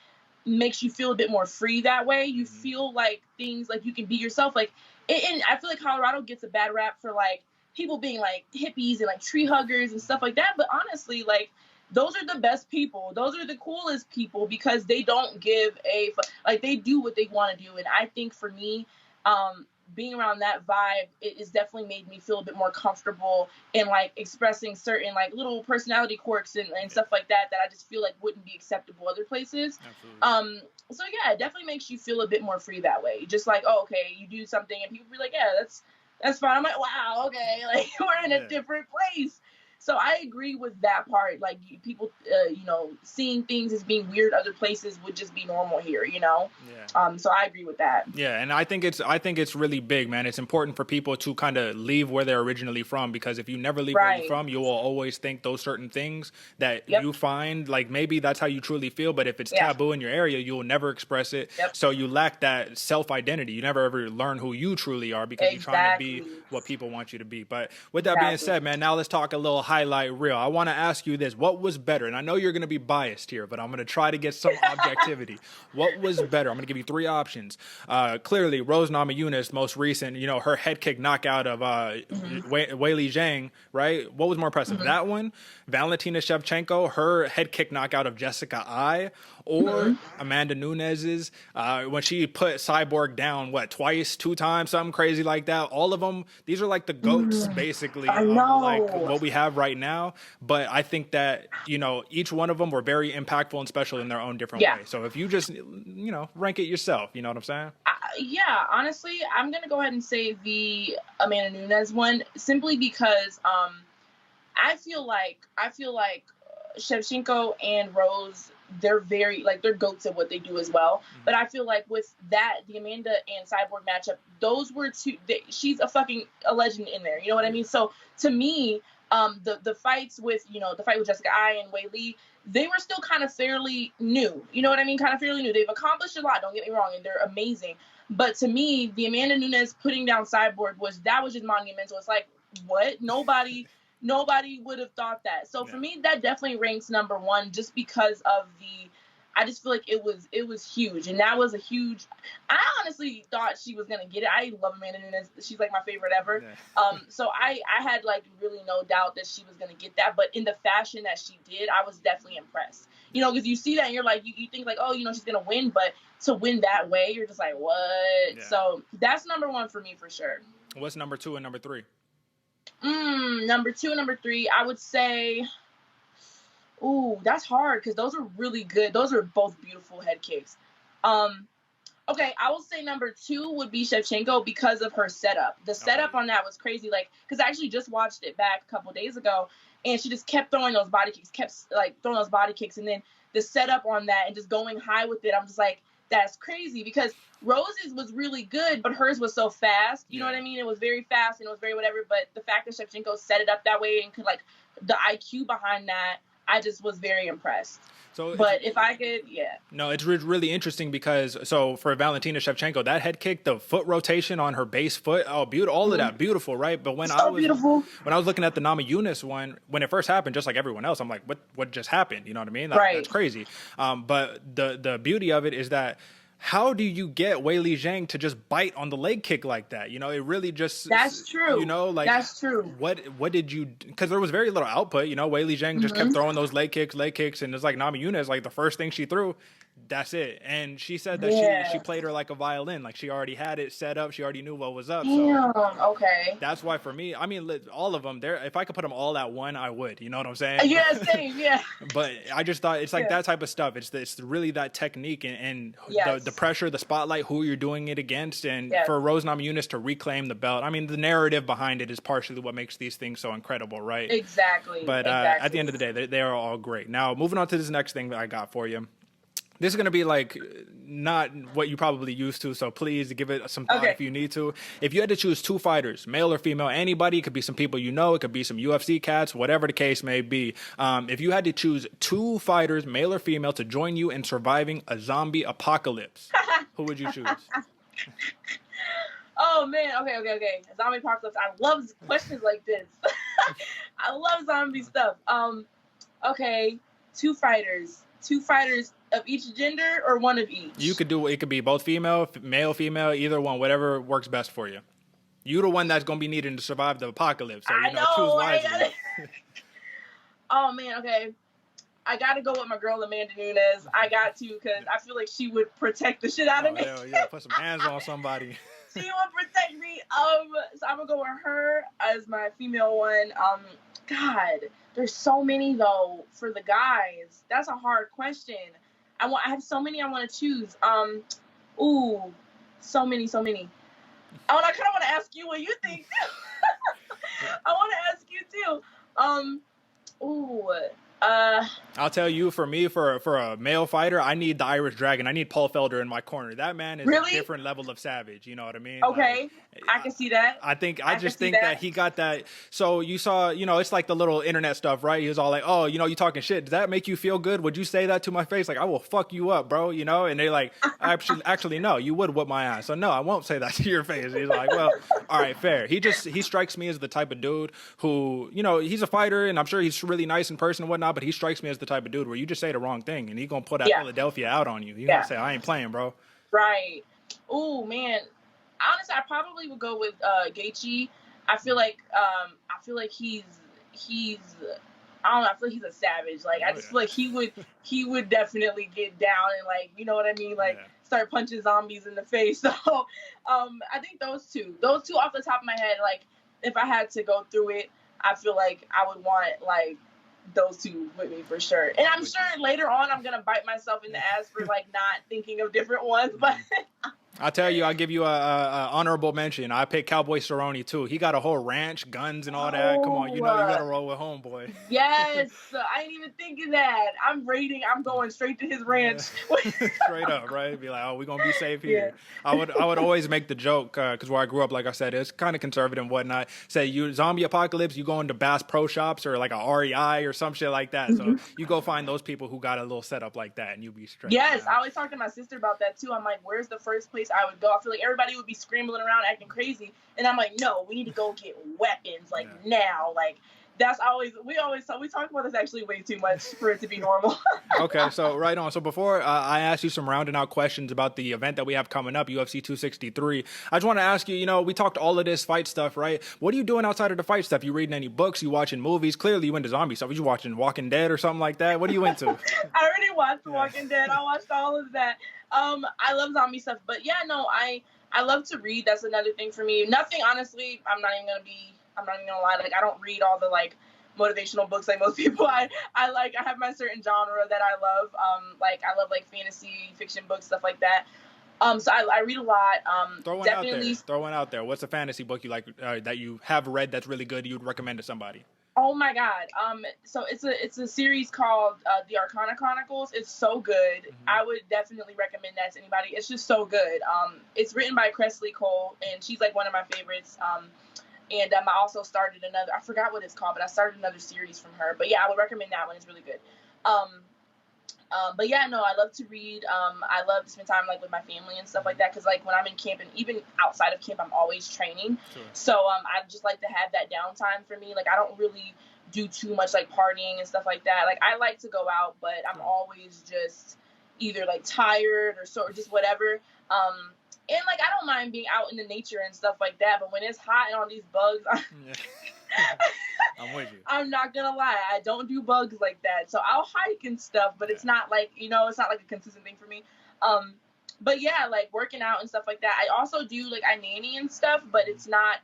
makes you feel a bit more free that way. You feel like things like you can be yourself. Like, and I feel like Colorado gets a bad rap for like people being like hippies and like tree huggers and stuff like that. But honestly, like, those are the best people. Those are the coolest people because they don't give like, they do what they want to do. And I think for me, being around that vibe, it has definitely made me feel a bit more comfortable in like expressing certain like little personality quirks and stuff like that I just feel like wouldn't be acceptable other places. Absolutely. So yeah, it definitely makes you feel a bit more free that way. Just like, oh, okay, you do something and people be like, yeah, that's fine. I'm like, wow, okay, like, we're in a different place. So I agree with that part. Like, people, seeing things as being weird other places would just be normal here, Yeah. So I agree with that. Yeah, and I think it's really big, man. It's important for people to kind of leave where they're originally from, because if you never leave where you're from, you will always think those certain things that you find, like, maybe that's how you truly feel, but if it's taboo in your area, you will never express it. So you lack that self-identity. You never ever learn who you truly are because you're trying to be what people want you to be. But with that being said, man, now let's talk a little highlight reel. I want to ask you this. What was better? And I know you're going to be biased here, but I'm going to try to get some objectivity. What was better? I'm going to give you three options. Clearly, Rose Namajunas, most recent, her head kick knockout of Weili Zhang, right? What was more impressive? That one? Valentina Shevchenko, her head kick knockout of Jessica Ai, or Amanda Nunes's when she put Cyborg down, twice, 2 times, something crazy like that. All of them, these are like the GOATs, basically, of like what we have right now. But I think that, each one of them were very impactful and special in their own different way. So if you just, rank it yourself, you know what I'm saying? Yeah, honestly, I'm going to go ahead and say the Amanda Nunes one, simply because I feel like Shevchenko and Rose, they're very, like, they're GOATs at what they do as well. But I feel like with that, the Amanda and Cyborg matchup, those were two, she's a legend in there. You know what I mean? So to me, the fights with, the fight with Jessica Ai and Weili, they were still kind of fairly new. You know what I mean? Kind of fairly new. They've accomplished a lot, don't get me wrong, and they're amazing. But to me, the Amanda Nunes putting down Cyborg was just monumental. It's like, what? Nobody would have thought that. So for me, that definitely ranks number one, just because of I just feel like it was huge. And that was I honestly thought she was going to get it. I love Amanda Nunes. She's like my favorite ever. Yeah. So I had like really no doubt that she was going to get that. But in the fashion that she did, I was definitely impressed. Because you see that and you're like, you think like, oh, she's going to win. But to win that way, you're just like, what? Yeah. So that's number one for me for sure. What's number 2 and number 3? Number 2 and number 3, I would say, that's hard because those are really good. Those are both beautiful head kicks. Okay, I will say number 2 would be Shevchenko because of her setup. The setup on that was crazy, like, because I actually just watched it back a couple days ago, and she just kept throwing those body kicks, and then the setup on that and just going high with it, I'm just like, that's crazy, because Rose's was really good, but hers was so fast. You know what I mean? It was very fast and it was very whatever, but the fact that Shevchenko set it up that way and could, like, the IQ behind that, I just was very impressed. So, but if I could, No, it's really interesting because, so for Valentina Shevchenko, that head kick, the foot rotation on her base foot, beautiful, all of that, beautiful, right? But when I was looking at the Namajunas one, when it first happened, just like everyone else, I'm like, what just happened? You know what I mean? That's crazy. But the beauty of it is that, how do you get Weili Zhang to just bite on the leg kick like that? It really just... That's true. That's true. What did you... Because there was very little output, Weili Zhang just kept throwing those leg kicks, and it's like Namajunas, like the first thing she threw, that's it. And she said that she played her like a violin. Like, she already had it set up. She already knew what was up. Damn, okay. That's why for me, I mean, all of them, if I could put them all at one, I would. You know what I'm saying? Yeah, same, yeah. But I just thought it's like that type of stuff. It's really that technique and the pressure, the spotlight, who you're doing it against, and for Rose Namajunas to reclaim the belt. I mean, the narrative behind it is partially what makes these things so incredible, right? Exactly. But at the end of the day, they are all great. Now, moving on to this next thing that I got for you. This is going to be like not what you probably used to, so please give it some thought if you need to. If you had to choose 2 fighters, male or female, anybody, it could be some people it could be some UFC cats, whatever the case may be. If you had to choose 2 fighters, male or female, to join you in surviving a zombie apocalypse, who would you choose? Oh, man. Okay. Zombie apocalypse. I love questions like this. I love zombie stuff. Okay, 2 fighters. 2 fighters of each gender or one of each? You could do it. Could be both female, male, female, either one, whatever works best for you. You the one that's gonna be needing to survive the apocalypse. So I know, choose wisely. Oh man, okay. I gotta go with my girl Amanda Nunes. I got to, because I feel like she would protect the shit out of me. Hell yeah, put some hands on somebody. She would protect me. So I'm gonna go with her as my female one. God, there's so many though for the guys. That's a hard question. I have so many I want to choose. Ooh, so many. Oh, and I kind of want to ask you what you think too. I want to ask you too. I'll tell you, for me, for a male fighter, I need the Irish Dragon. I need Paul Felder in my corner. That man is a different level of savage. You know what I mean? Okay, like, I can see that. I just think that he got that. So you saw, it's like the little internet stuff, right? He was all like, "Oh, you talking shit. Does that make you feel good? Would you say that to my face? Like, I will fuck you up, bro. And they're like, actually, no, you would whip my ass. So no, I won't say that to your face. He's like, well, all right, fair. He strikes me as the type of dude who, he's a fighter, and I'm sure he's really nice in person and whatnot. But he strikes me as the type of dude where you just say the wrong thing and he's gonna put that Philadelphia out on you. He's gonna say, I ain't playing, bro. Right. Oh man. Honestly, I probably would go with Gaethje. I feel like he's I don't know, I feel like he's a savage. Like I just feel like he would definitely get down and, like, you know what I mean? Like start punching zombies in the face. So I think those two off the top of my head, like if I had to go through it, I feel like I would want like those two with me for sure. And I'm sure later on I'm gonna bite myself in the ass for like not thinking of different ones, but I'll tell you, I'll give you a honorable mention. I picked Cowboy Cerrone too. He got a whole ranch, guns and all that. Come on, you gotta roll with homeboy. Yes, I didn't even think of that. I'm going straight to his ranch. Straight up, right? Be like, oh, we're gonna be safe here. Yeah. I would always make the joke, because where I grew up, like I said, it's kind of conservative and whatnot. Say, you zombie apocalypse, you go into Bass Pro Shops or like a REI or some shit like that. So you go find those people who got a little setup like that, and you be straight. Yes, I always talk to my sister about that too. I'm like, where's the first place I would go? I feel like everybody would be scrambling around acting crazy, and I'm like, no, we need to go get weapons now. Like we talk about this actually way too much for it to be normal. Okay, so right on. So before I ask you some rounding out questions about the event that we have coming up, UFC 263, I just want to ask you, we talked all of this fight stuff, right? What are you doing outside of the fight stuff? You reading any books? You watching movies? Clearly you into zombie stuff. You watching Walking Dead or something like that? What are you into? I already watched Walking Dead. I watched all of that. I love zombie stuff, but I love to read. That's another thing for me. Nothing, honestly, I'm not even gonna lie. Like, I don't read all the like motivational books like most people. I have my certain genre that I love. I love like fantasy fiction books, stuff like that. So I read a lot. Throw one out there. What's a fantasy book you like that you have read that's really good you'd recommend to somebody? Oh my God. So it's a series called The Arcana Chronicles. It's so good. Mm-hmm. I would definitely recommend that to anybody. It's just so good. It's written by Cressley Cole, and she's like one of my favorites. And I also started another, I forgot what it's called, but I started another series from her. But yeah, I would recommend that one. It's really good. But yeah, no, I love to read. I love to spend time like with my family and stuff like that. Cause like when I'm in camp and even outside of camp, I'm always training. Sure. So I just like to have that downtime for me. Like I don't really do too much like partying and stuff like that. Like I like to go out, but I'm always just either like tired or just whatever. And like I don't mind being out in the nature and stuff like that. But when it's hot and all these bugs, I'm with you. I'm not gonna lie, I don't do bugs like that. So I'll hike and stuff, but it's not like, it's not like a consistent thing for me. But yeah, like working out and stuff like that. I also do like I nanny and stuff, but it's not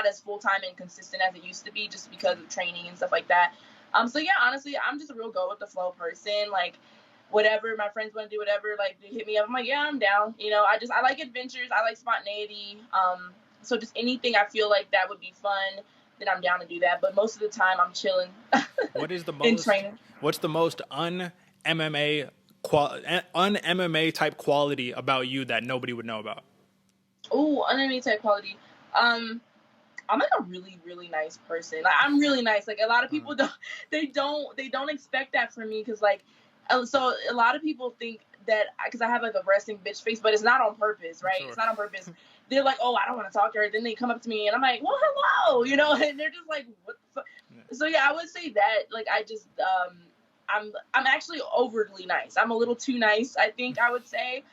as full time and consistent as it used to be, just because of training and stuff like that. So yeah, honestly, I'm just a real go with the flow person. Like whatever my friends want to do, whatever, like they hit me up, I'm like, yeah, I'm down. I like adventures, I like spontaneity. So just anything I feel like that would be fun, then I'm down to do that. But most of the time I'm chilling. What is the most in training? What's the most un-MMA type quality about you that nobody would know about? Oh, un-MMA type quality. I'm like a really, really nice person. Like I'm really nice. Like a lot of people don't expect that from me, because like, so a lot of people think that because I have like a resting bitch face, but it's not on purpose, right? Sure. It's not on purpose. They're like, oh, I don't want to talk to her. Then they come up to me and I'm like, well, hello, and they're just like, what the fuck? Yeah. So yeah, I would say that, like, I just, I'm actually overly nice. I'm a little too nice, I think I would say.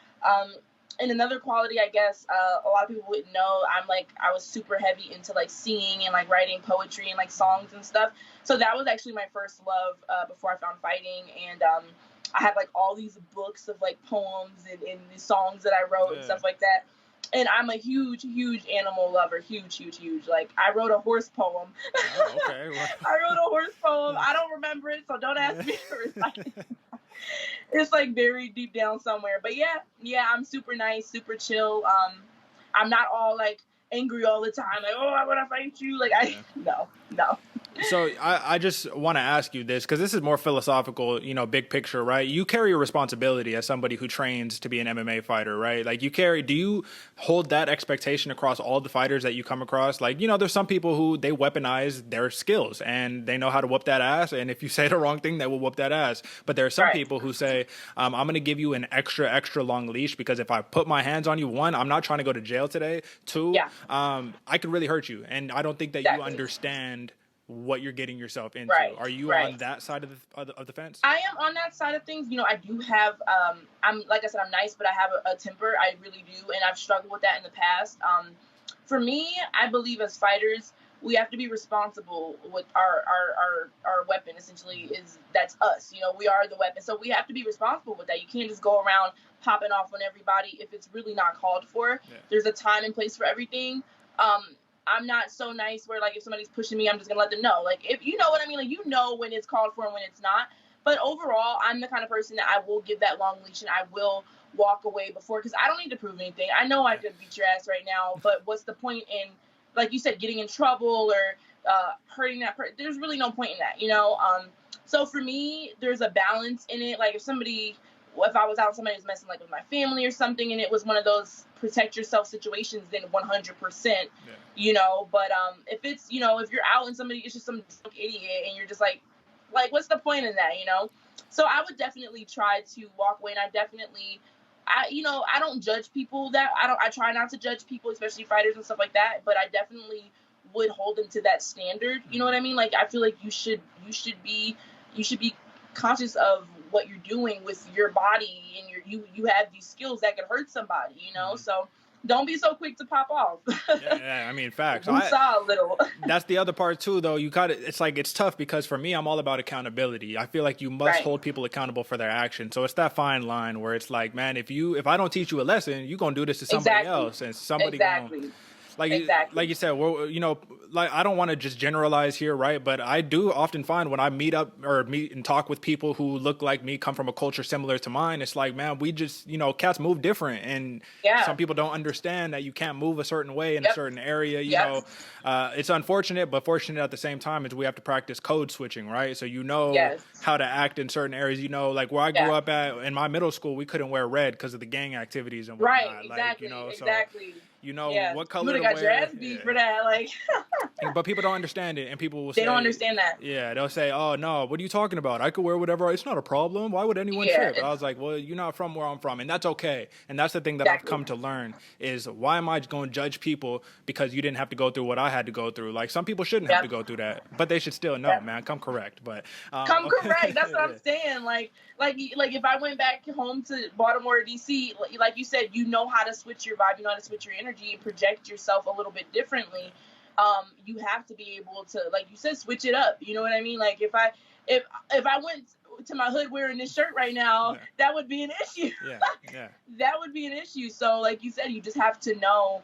And another quality, I guess, a lot of people wouldn't know, I was super heavy into like singing and like writing poetry and like songs and stuff. So that was actually my first love before I found fighting. And I had like all these books of like poems and the songs that I wrote and stuff like that. And I'm a huge animal lover. Huge. Like, I wrote a horse poem. Oh, okay. Well. I wrote a horse poem. I don't remember it, so don't ask me to recite it. It's like very deep down somewhere. But yeah, I'm super nice, super chill. I'm not all like angry all the time. Like, oh, I want to fight you. Like, no. So I just want to ask you this, because this is more philosophical, big picture, right? You carry a responsibility as somebody who trains to be an MMA fighter, right? Like, do you hold that expectation across all the fighters that you come across? Like, there's some people who they weaponize their skills and they know how to whoop that ass. And if you say the wrong thing, they will whoop that ass. But there are some people who say, I'm going to give you an extra long leash, because if I put my hands on you, one, I'm not trying to go to jail today. Two, I could really hurt you. And I don't think that you understand what you're getting yourself into. Are you on that side of the fence? I am on that side of things. I do have, I'm, like I said, I'm nice, but I have a temper. I really do. And I've struggled with that in the past. For me, I believe as fighters, we have to be responsible with our weapon, essentially, that's us. We are the weapon. So we have to be responsible with that. You can't just go around popping off on everybody if it's really not called for. Yeah. There's a time and place for everything. I'm not so nice where, like, if somebody's pushing me, I'm just gonna let them know. Like, if you know what I mean, like, when it's called for and when it's not. But overall, I'm the kind of person that I will give that long leash and I will walk away before, because I don't need to prove anything. I know I could beat your ass right now, but what's the point in, like you said, getting in trouble or hurting that person? There's really no point in that, So for me, there's a balance in it. Like, if I was out, somebody was messing like with my family or something, and it was one of those protect yourself situations, then 100%, but if it's, if you're out and somebody is just some idiot and you're just like what's the point in that, So I would definitely try to walk away, and I don't judge people I try not to judge people, especially fighters and stuff like that, but I definitely would hold them to that standard. You know what I mean? Like, I feel like you should be conscious of what you're doing with your body, and you have these skills that could hurt somebody, so don't be so quick to pop off. Yeah, I mean, facts. We saw a little. That's the other part too, though. It's tough, because for me, I'm all about accountability. I feel like you must hold people accountable for their actions. So it's that fine line where it's like, man, if I don't teach you a lesson, you're going to do this to somebody else, and somebody like you said, like, I don't want to just generalize here, right? But I do often find when I meet and talk with people who look like me, come from a culture similar to mine, it's like, man, we just, cats move different. And some people don't understand that you can't move a certain way in a certain area, it's unfortunate, but fortunate at the same time, is we have to practice code switching, right? So how to act in certain areas, like where I grew up in my middle school, we couldn't wear red because of the gang activities and whatnot. Right, exactly, exactly. What color to got wear. Your ass beat for that, like. But people don't understand it, and people will say, they don't understand that. Yeah, they'll say, "Oh no, what are you talking about? I could wear whatever. It's not a problem. Why would anyone trip?" I was like, "Well, you're not from where I'm from, and that's okay." And that's the thing that I've come to learn is, why am I going to judge people because you didn't have to go through what I had to go through? Like, some people shouldn't have to go through that, but they should still know, man. Come correct, but come correct. That's what I'm saying. Like if I went back home to Baltimore or DC, like you said, you know how to switch your vibe, you know how to switch your energy and project yourself a little bit differently. You have to be able to, like you said, switch it up. You know what I mean? Like, if I went to my hood wearing this shirt right now, that would be an issue. That would be an issue. So, like you said, you just have to know.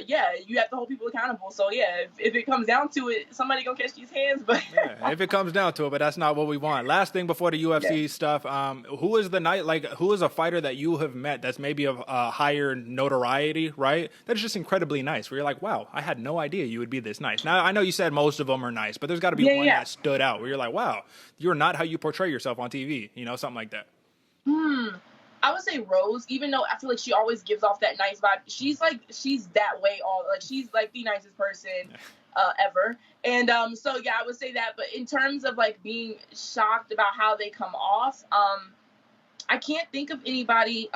You have to hold people accountable. So if it comes down to it, somebody gonna catch these hands. But if it comes down to it, but that's not what we want. Last thing before the UFC stuff, who is a fighter that you have met that's maybe of higher notoriety, right? That's just incredibly nice. Where you're like, wow, I had no idea you would be this nice. Now I know you said most of them are nice, but there's got to be one that stood out where you're like, wow, you're not how you portray yourself on TV. Something like that. I would say Rose, even though I feel like she always gives off that nice vibe. She's that way she's like the nicest person ever. And I would say that. But in terms of like being shocked about how they come off, I can't think of anybody.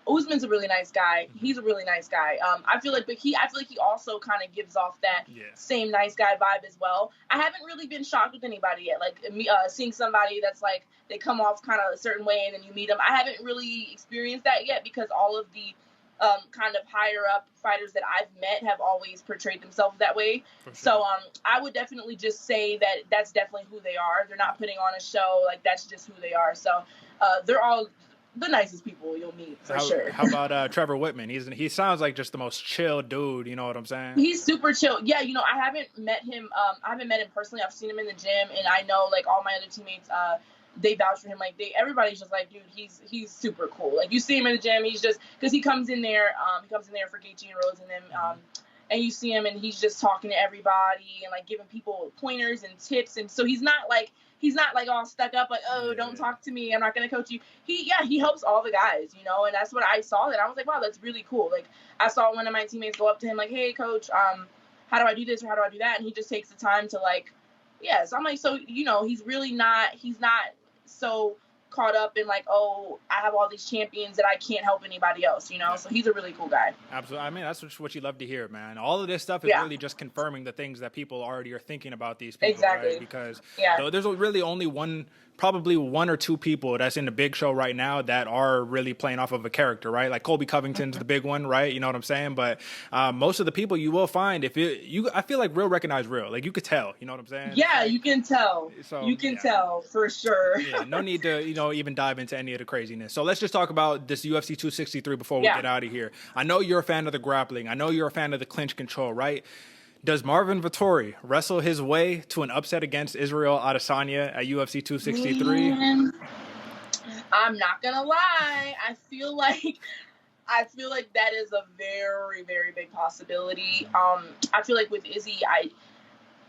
Usman's a really nice guy. He's a really nice guy. I feel like he also kind of gives off that same nice guy vibe as well. I haven't really been shocked with anybody yet. Like seeing somebody that's like, they come off kind of a certain way and then you meet them. I haven't really experienced that yet, because all of the kind of higher up fighters that I've met have always portrayed themselves that way. For sure. So I would definitely just say that that's definitely who they are. They're not putting on a show. Like, that's just who they are. So they're all the nicest people you'll meet, for sure. How about Trevor Whitman? He sounds like just the most chill dude. You know what I'm saying? He's super chill. Yeah, you know, I haven't met him. I haven't met him personally. I've seen him in the gym, and I know, like, all my other teammates, they vouch for him. Like, everybody's just like, dude, he's super cool. Like, you see him in the gym, he's just, because he comes in there for Gaetjhe and Rose and them, and you see him, and he's just talking to everybody and, like, giving people pointers and tips. And so he's not like all stuck up, like, oh, don't talk to me, I'm not gonna coach you. He helps all the guys, you know, and that's what I saw. That I was like, wow, that's really cool. Like, I saw one of my teammates go up to him like, hey, coach, how do I do this or how do I do that? And he just takes the time to, like, so I'm like, so, you know, he's not so caught up in, like, oh, I have all these champions that I can't help anybody else, you know? Yeah. So he's a really cool guy. Absolutely. I mean, that's what you love to hear, man. All of this stuff is really just confirming the things that people already are thinking about these people. Exactly. Right? Because there's really only probably one or two people that's in the big show right now that are really playing off of a character, right? Like Colby Covington's the big one, right? You know what I'm saying? But most of the people you will find, I feel like real recognize real. Like, you could tell, you know what I'm saying? Yeah, you can tell. So, you can tell for sure. Yeah, no need to, you know, even dive into any of the craziness. So let's just talk about this UFC 263 before we get out of here. I know you're a fan of the grappling. I know you're a fan of the clinch control, right? Does Marvin Vettori wrestle his way to an upset against Israel Adesanya at UFC 263? I'm not gonna lie. I feel like that is a very, very big possibility. I feel like with Izzy,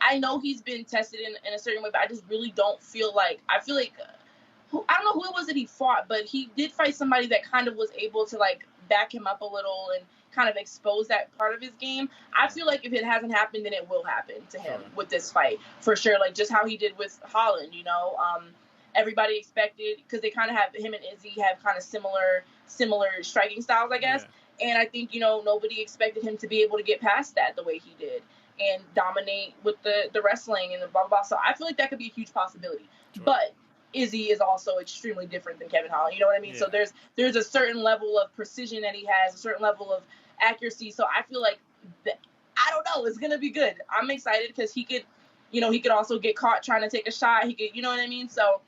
I know he's been tested in a certain way, but I just really don't feel like, I don't know who it was that he fought, but he did fight somebody that kind of was able to, like, back him up a little and kind of expose that part of his game. I feel like if it hasn't happened, then it will happen to him with this fight, for sure. Like, just how he did with Holland, you know. Everybody expected, because they kind of have, him and Izzy have kind of similar striking styles, I guess. Yeah. And I think, you know, nobody expected him to be able to get past that the way he did and dominate with the wrestling and the blah, blah, blah. So I feel like that could be a huge possibility. Sure. But Izzy is also extremely different than Kevin Holland. You know what I mean? Yeah. So there's a certain level of precision that he has, a certain level of accuracy. So I feel like, I don't know, it's going to be good. I'm excited because he could also get caught trying to take a shot. He could, you know what I mean? So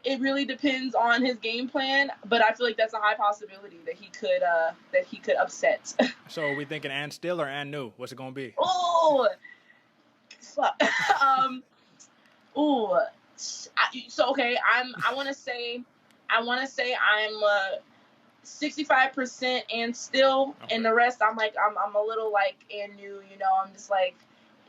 it really depends on his game plan, but I feel like that's a high possibility that he could upset. So are we thinking and still or and new? What's it going to be? Oh, fuck. So okay, I want to say I'm 65% and still, okay. And the rest I'm a little like and new, you know. I'm just like,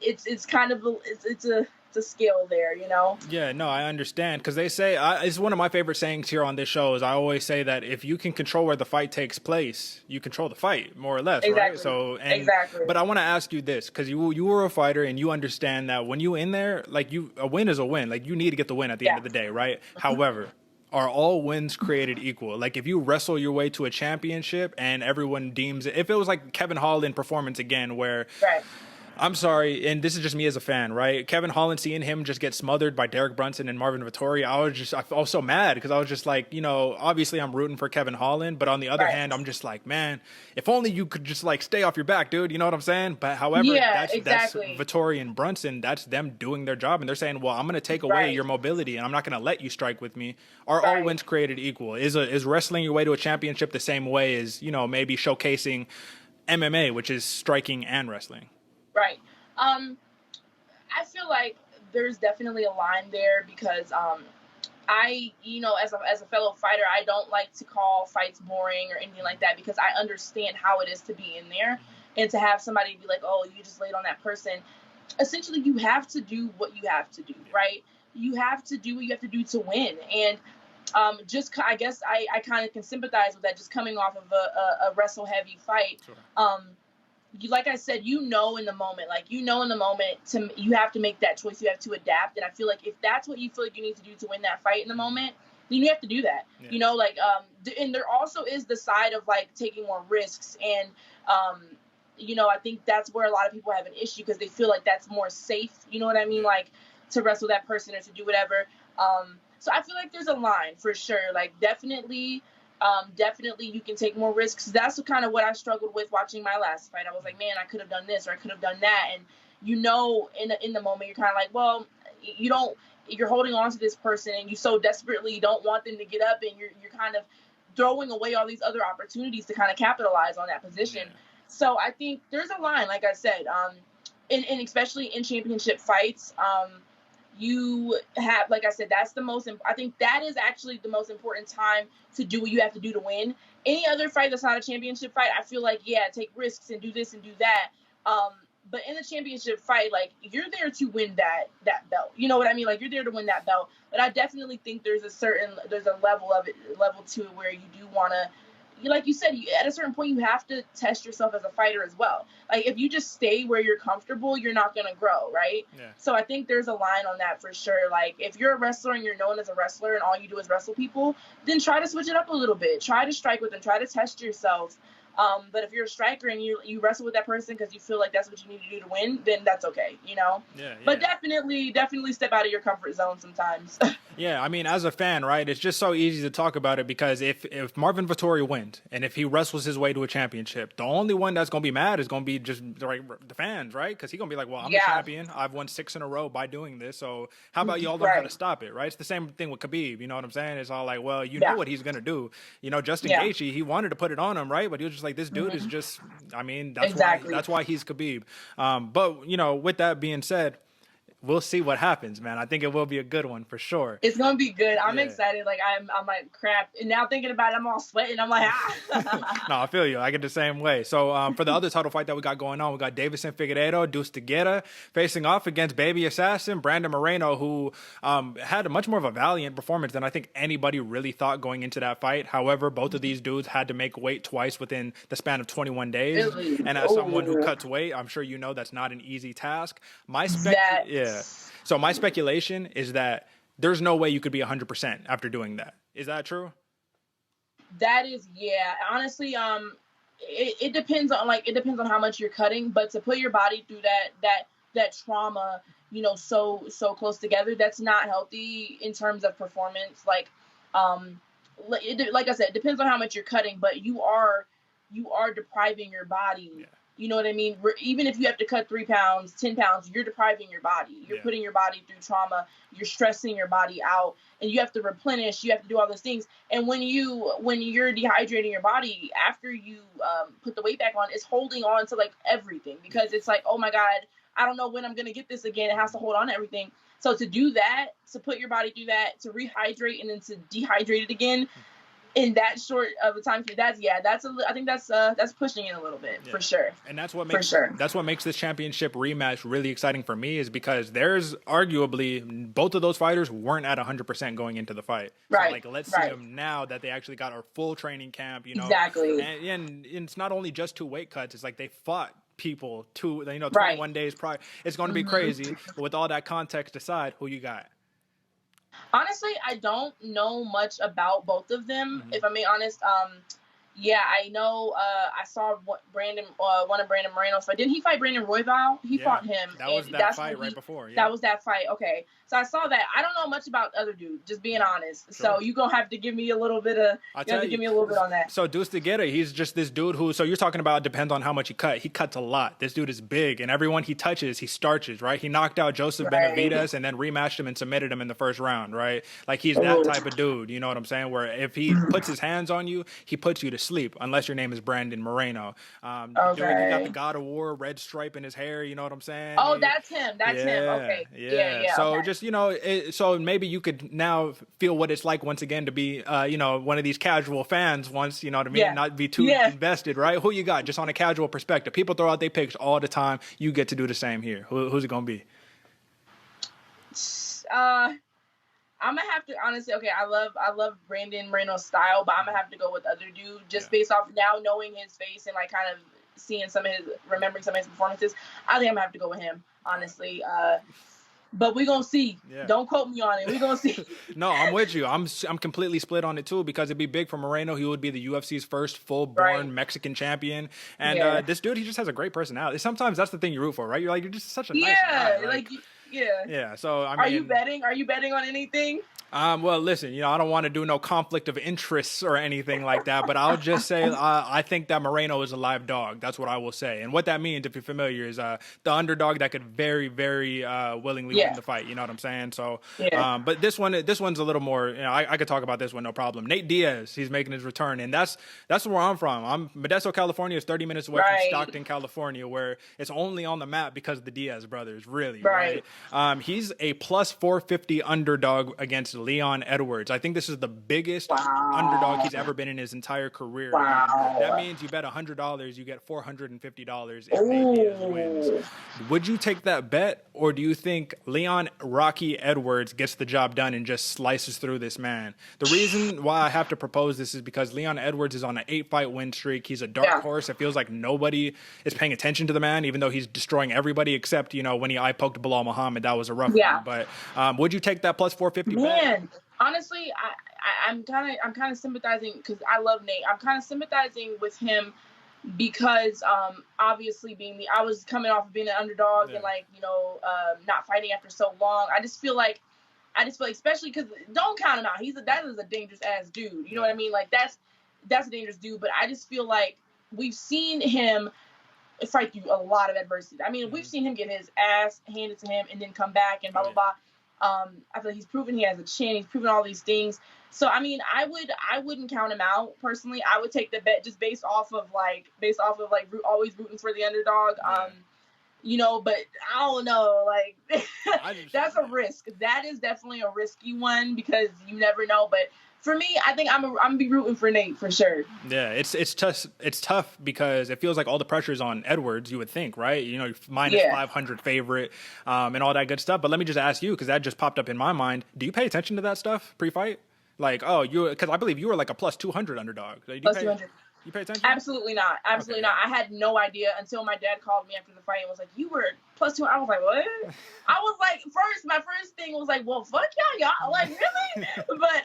it's kind of it's a skill there, you know. Yeah, no, I understand, because they say, it's one of my favorite sayings here on this show, is I always say that if you can control where the fight takes place, you control the fight, more or less. Exactly. Right? So exactly. But I want to ask you this, because you were a fighter and you understand that when you in there, like, a win is a win. Like, you need to get the win at the end of the day, right? However, are all wins created equal? Like, if you wrestle your way to a championship and everyone deems it, if it was like Kevin Holland performance again, where right. I'm sorry, and this is just me as a fan, right? Kevin Holland, seeing him just get smothered by Derek Brunson and Marvin Vettori, I felt so mad, because I was just like, you know, obviously I'm rooting for Kevin Holland, but on the other hand, I'm just like, man, if only you could just, like, stay off your back, dude. You know what I'm saying? But however, that's Vettori and Brunson, that's them doing their job, and they're saying, well, I'm going to take away your mobility, and I'm not going to let you strike with me. Are all wins created equal? Is wrestling your way to a championship the same way as, you know, maybe showcasing MMA, which is striking and wrestling? Right. I feel like there's definitely a line there, because I, you know, as a fellow fighter, I don't like to call fights boring or anything like that, because I understand how it is to be in there, and to have somebody be like, oh, you just laid on that person. Essentially, you have to do what you have to do, right? You have to do what you have to do to win. And I guess I kind of can sympathize with that, just coming off of a wrestle heavy fight. Sure. Like I said, you know in the moment, you have to make that choice. You have to adapt. And I feel like if that's what you feel like you need to do to win that fight in the moment, then you have to do that. Yeah. You know, like, and there also is the side of, like, taking more risks. And, you know, I think that's where a lot of people have an issue, because they feel like that's more safe. You know what I mean? Like, to wrestle that person or to do whatever. So I feel like there's a line for sure. Like, definitely, Definitely you can take more risks. That's kind of what I struggled with watching my last fight. I was like, man, I could have done this or I could have done that. And in the moment, you're kind of like, well, you're holding on to this person and you so desperately don't want them to get up, and you're kind of throwing away all these other opportunities to kind of capitalize on that position. Yeah. So I think there's a line, like I said, and especially in championship fights, you have, like I said, I think that is actually the most important time to do what you have to do to win. Any other fight that's not a championship fight, I feel like, yeah, take risks and do this and do that. But in a championship fight, like, you're there to win that belt. You know what I mean? Like, you're there to win that belt. But I definitely think there's a level to it where you do want to, like you said, at a certain point, you have to test yourself as a fighter as well. Like, if you just stay where you're comfortable, you're not going to grow, right? Yeah. So I think there's a line on that for sure. Like, if you're a wrestler and you're known as a wrestler and all you do is wrestle people, then try to switch it up a little bit. Try to strike with them. Try to test yourself. But if you're a striker and you wrestle with that person because you feel like that's what you need to do to win, then that's okay, you know? Yeah. But definitely step out of your comfort zone sometimes. Yeah, I mean, as a fan, right, it's just so easy to talk about it because if Marvin Vettori wins and if he wrestles his way to a championship, the only one that's going to be mad is going to be just the fans, right? Because he's going to be like, well, I'm the champion. I've won 6 in a row by doing this. So how about y'all learn how to stop it, right? It's the same thing with Khabib, you know what I'm saying? It's all like, well, you know what he's going to do. You know, Justin Gaetjhe, he wanted to put it on him, right? But he was just like, this dude is just, I mean, that's why he's Khabib. But, you know, with that being said, we'll see what happens, man. I think it will be a good one for sure. It's gonna be good. I'm excited. Like I'm like, crap. And now thinking about it, I'm all sweating. I'm like, No, I feel you. I get the same way. So for the other title fight that we got going on, we got Deiveson Figueiredo, Deuce Gaetjhe facing off against baby assassin Brandon Moreno, who had a much more of a valiant performance than I think anybody really thought going into that fight. However, both of these dudes had to make weight twice within the span of 21 days. Really? And as someone who cuts weight, I'm sure you know that's not an easy task. So my speculation is that there's no way you could be 100% after doing that. Is that true? That is, yeah. Honestly, it depends on how much you're cutting, but to put your body through that trauma, you know, so close together, that's not healthy in terms of performance. Like I said, it depends on how much you're cutting, but you are depriving your body. Yeah. You know what I mean? Even if you have to cut 3 pounds, 10 pounds, you're depriving your body. You're putting your body through trauma. You're stressing your body out, and you have to replenish. You have to do all those things. And when you're dehydrating your body after you put the weight back on, it's holding on to like everything, because it's like, oh my God, I don't know when I'm gonna get this again. It has to hold on to everything. So to do that, to put your body through that, to rehydrate and then to dehydrate it again in that short of a time period, I think that's pushing it a little bit for sure. And that's what makes this championship rematch really exciting for me, is because there's arguably both of those fighters weren't at 100% going into the fight. Right. So, like, let's see them now that they actually got our full training camp. You know, exactly. And it's not only just 2 weight cuts. It's like they fought people 21 days prior. It's going to be crazy. But with all that context aside, who you got? Honestly, I don't know much about both of them, if I'm being honest. I know I saw one of Brandon Moreno's fight. Didn't he fight Brandon Royval? He fought him. That was that fight right before. Yeah. That was that fight. Okay. So I saw that. I don't know much about the other dude, just being honest. Sure. So you're going to have to give me a little bit on that. So Deuce Gaetjhe, he's just this dude who, so you're talking about depends on how much he cut. He cuts a lot. This dude is big, and everyone he touches, he starches, right? He knocked out Joseph Benavidez and then rematched him and submitted him in the first round, right? Like, he's that type of dude, you know what I'm saying? Where if he puts his hands on you, he puts you to sleep, unless your name is Brandon Moreno. Dude, he got the God of War red stripe in his hair, you know what I'm saying? Oh, that's him. That's him. Okay. Yeah. So just, you know, so maybe you could now feel what it's like once again to be, one of these casual fans once, you know what I mean? Yeah. Not be too invested, right? Who you got, just on a casual perspective? People throw out their picks all the time. You get to do the same here. Who's it going to be? I'm gonna have to, honestly, okay, I love Brandon Moreno's style, but I'm gonna have to go with the other dude just based off now knowing his face and like kind of remembering some of his performances. I think I'm gonna have to go with him, honestly. But we're going to see. Yeah. Don't quote me on it. We're going to see. No, I'm with you. I'm completely split on it, too, because it'd be big for Moreno. He would be the UFC's first full-born Mexican champion. And this dude, he just has a great personality. Sometimes that's the thing you root for, right? You're just such a nice guy. Yeah. Yeah, so, I mean. Are you betting on anything? Well, listen, I don't want to do no conflict of interests or anything like that, but I'll just say I think that Moreno is a live dog. That's what I will say. And what that means, if you're familiar, is the underdog that could very, very willingly win the fight. You know what I'm saying? So, but this one's a little more. I could talk about this one, no problem. Nate Diaz, he's making his return, and that's where I'm from. I'm Modesto, California. Is 30 minutes away from Stockton, California, where it's only on the map because of the Diaz brothers. Really, right? He's a plus 450 underdog against Leon Edwards. I think this is the biggest underdog he's ever been in his entire career. That means you bet $100, you get $450 if Nate Diaz wins. Would you take that bet, or do you think Leon Rocky Edwards gets the job done and just slices through this man? The reason why I have to propose this is because Leon Edwards is on an 8-fight win streak. He's a dark horse. It feels like nobody is paying attention to the man, even though he's destroying everybody except, when he eye poked Bilal Muhammad. That was a rough one. But would you take that plus 450 bet? Honestly, I'm kind of sympathizing because I love Nate. I'm kind of sympathizing with him because obviously I was coming off of being an underdog and not fighting after so long. I just feel like especially because don't count him out. That is a dangerous ass dude. You know what I mean? Like that's a dangerous dude. But I just feel like we've seen him fight through a lot of adversity. I mean, we've seen him get his ass handed to him and then come back and blah blah blah. I feel like he's proven he has a chin. He's proven all these things. So, I mean, I wouldn't count him out personally. I would take the bet just based off of always rooting for the underdog. But I don't know, that's a risk. That is definitely a risky one because you never know. But for me, I think I'm gonna be rooting for Nate for sure. Yeah, it's tough. It's tough because it feels like all the pressure's on Edwards. You would think, right? Minus 500 favorite, and all that good stuff. But let me just ask you, because that just popped up in my mind. Do you pay attention to that stuff pre-fight? Because I believe you were like a plus 200 underdog. Plus 200. You pay attention? Absolutely not. Absolutely not. I had no idea until my dad called me after the fight and was like, "You were plus 200." I was like, "What?" I was like, my first thing was like, "Well, fuck y'all, like really?" But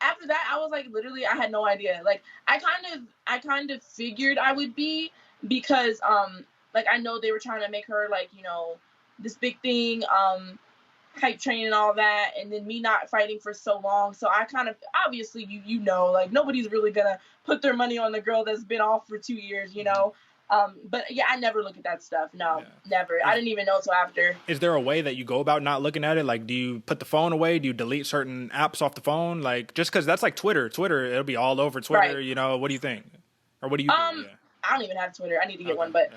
after that, I was like, literally, I had no idea. Like, I kind of figured I would be because, I know they were trying to make her this big thing, hype train and all that, and then me not fighting for so long. So I kind of, obviously, nobody's really gonna put their money on the girl that's been off for 2 years, But yeah, I never look at that stuff. No, never. I didn't even know till after. Is there a way that you go about not looking at it? Like, do you put the phone away? Do you delete certain apps off the phone? Like, just because that's like Twitter. Twitter, it'll be all over Twitter. Right. What do you think? Or what do you do? Yeah. I don't even have Twitter. I need to get one, but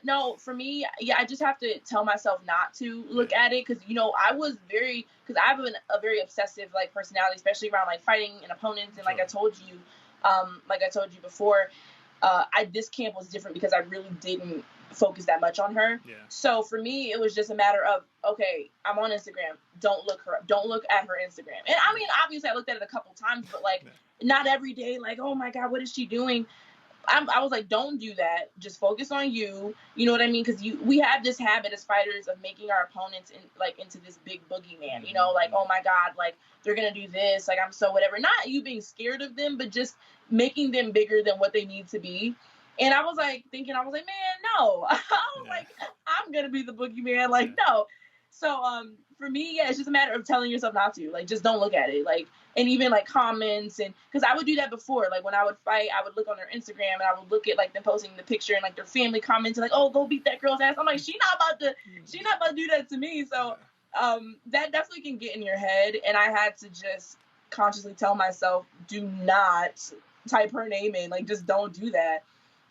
no, for me, I just have to tell myself not to look at it because I was because I have a very obsessive personality, especially around fighting and opponents, and like I told you before. This camp was different because I really didn't focus that much on her. Yeah. So for me, it was just a matter of, okay, I'm on Instagram. Don't look at her Instagram. And I mean, obviously I looked at it a couple times, but not every day. Oh my God, what is she doing? I was like, don't do that. Just focus on you. You know what I mean? Because we have this habit as fighters of making our opponents into this big boogeyman. Oh my God, they're gonna do this. I'm so whatever. Not you being scared of them, but just making them bigger than what they need to be. And I was thinking, man, no. I was I'm gonna be the boogeyman. No. So for me, it's just a matter of telling yourself not to. Just don't look at it. And even comments, and because I would do that before. When I would fight, I would look on their Instagram and I would look at them posting the picture and their family comments and oh, go beat that girl's ass. I'm she not about to do that to me. So that definitely can get in your head. And I had to just consciously tell myself, do not type her name in. Just don't do that.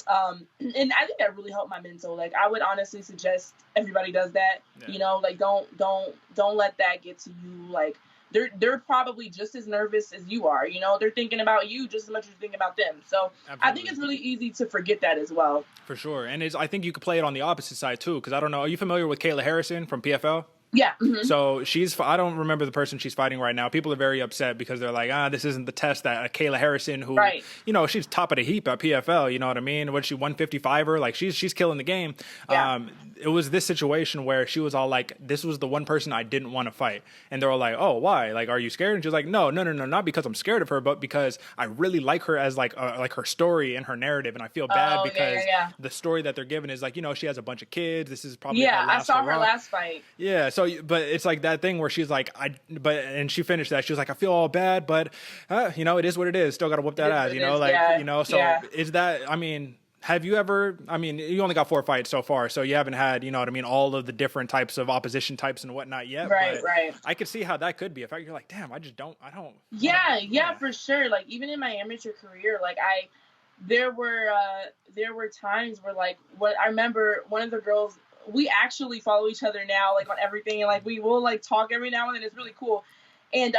And I think that really helped my mental. I would honestly suggest everybody does that. Yeah. Don't let that get to you. They're probably just as nervous as you are. They're thinking about you just as much as you're thinking about them. So absolutely. I think it's really easy to forget that as well. For sure. And I think you could play it on the opposite side too, because I don't know. Are you familiar with Kayla Harrison from PFL? Yeah. Mm-hmm. So I don't remember the person she's fighting right now. People are very upset because they're like, this isn't the test that Kayla Harrison, who, right. She's top of the heap at PFL. You know what I mean? What she 155er? She's killing the game. Yeah. it was this situation where she was all like, this was the one person I didn't want to fight. And they're all like, oh, why? Like, are you scared? And she's like, no, not because I'm scared of her, but because I really like her as like her story and her narrative. And I feel bad because the story that they're giving is like, you know, she has a bunch of kids. This is probably her last I saw her hurrah. last fight. Yeah. So, but it's like that thing where she's like, and she finished that. She was like, I feel all bad, but you know, it is what it is. Still got to whoop that ass, you know, like, you know, so is that, I mean, have you ever, I mean, you only got 4 fights so far, so you haven't had, you know what I mean, all of the different types of opposition types and whatnot yet. Right. I could see how that could be. If you're like, damn, I don't. Yeah, for sure. Like, even in my amateur career, like, there were times where, like, what I remember, one of the girls, we actually follow each other now, like, on everything, and, like, we will, like, talk every now and then. It's really cool. And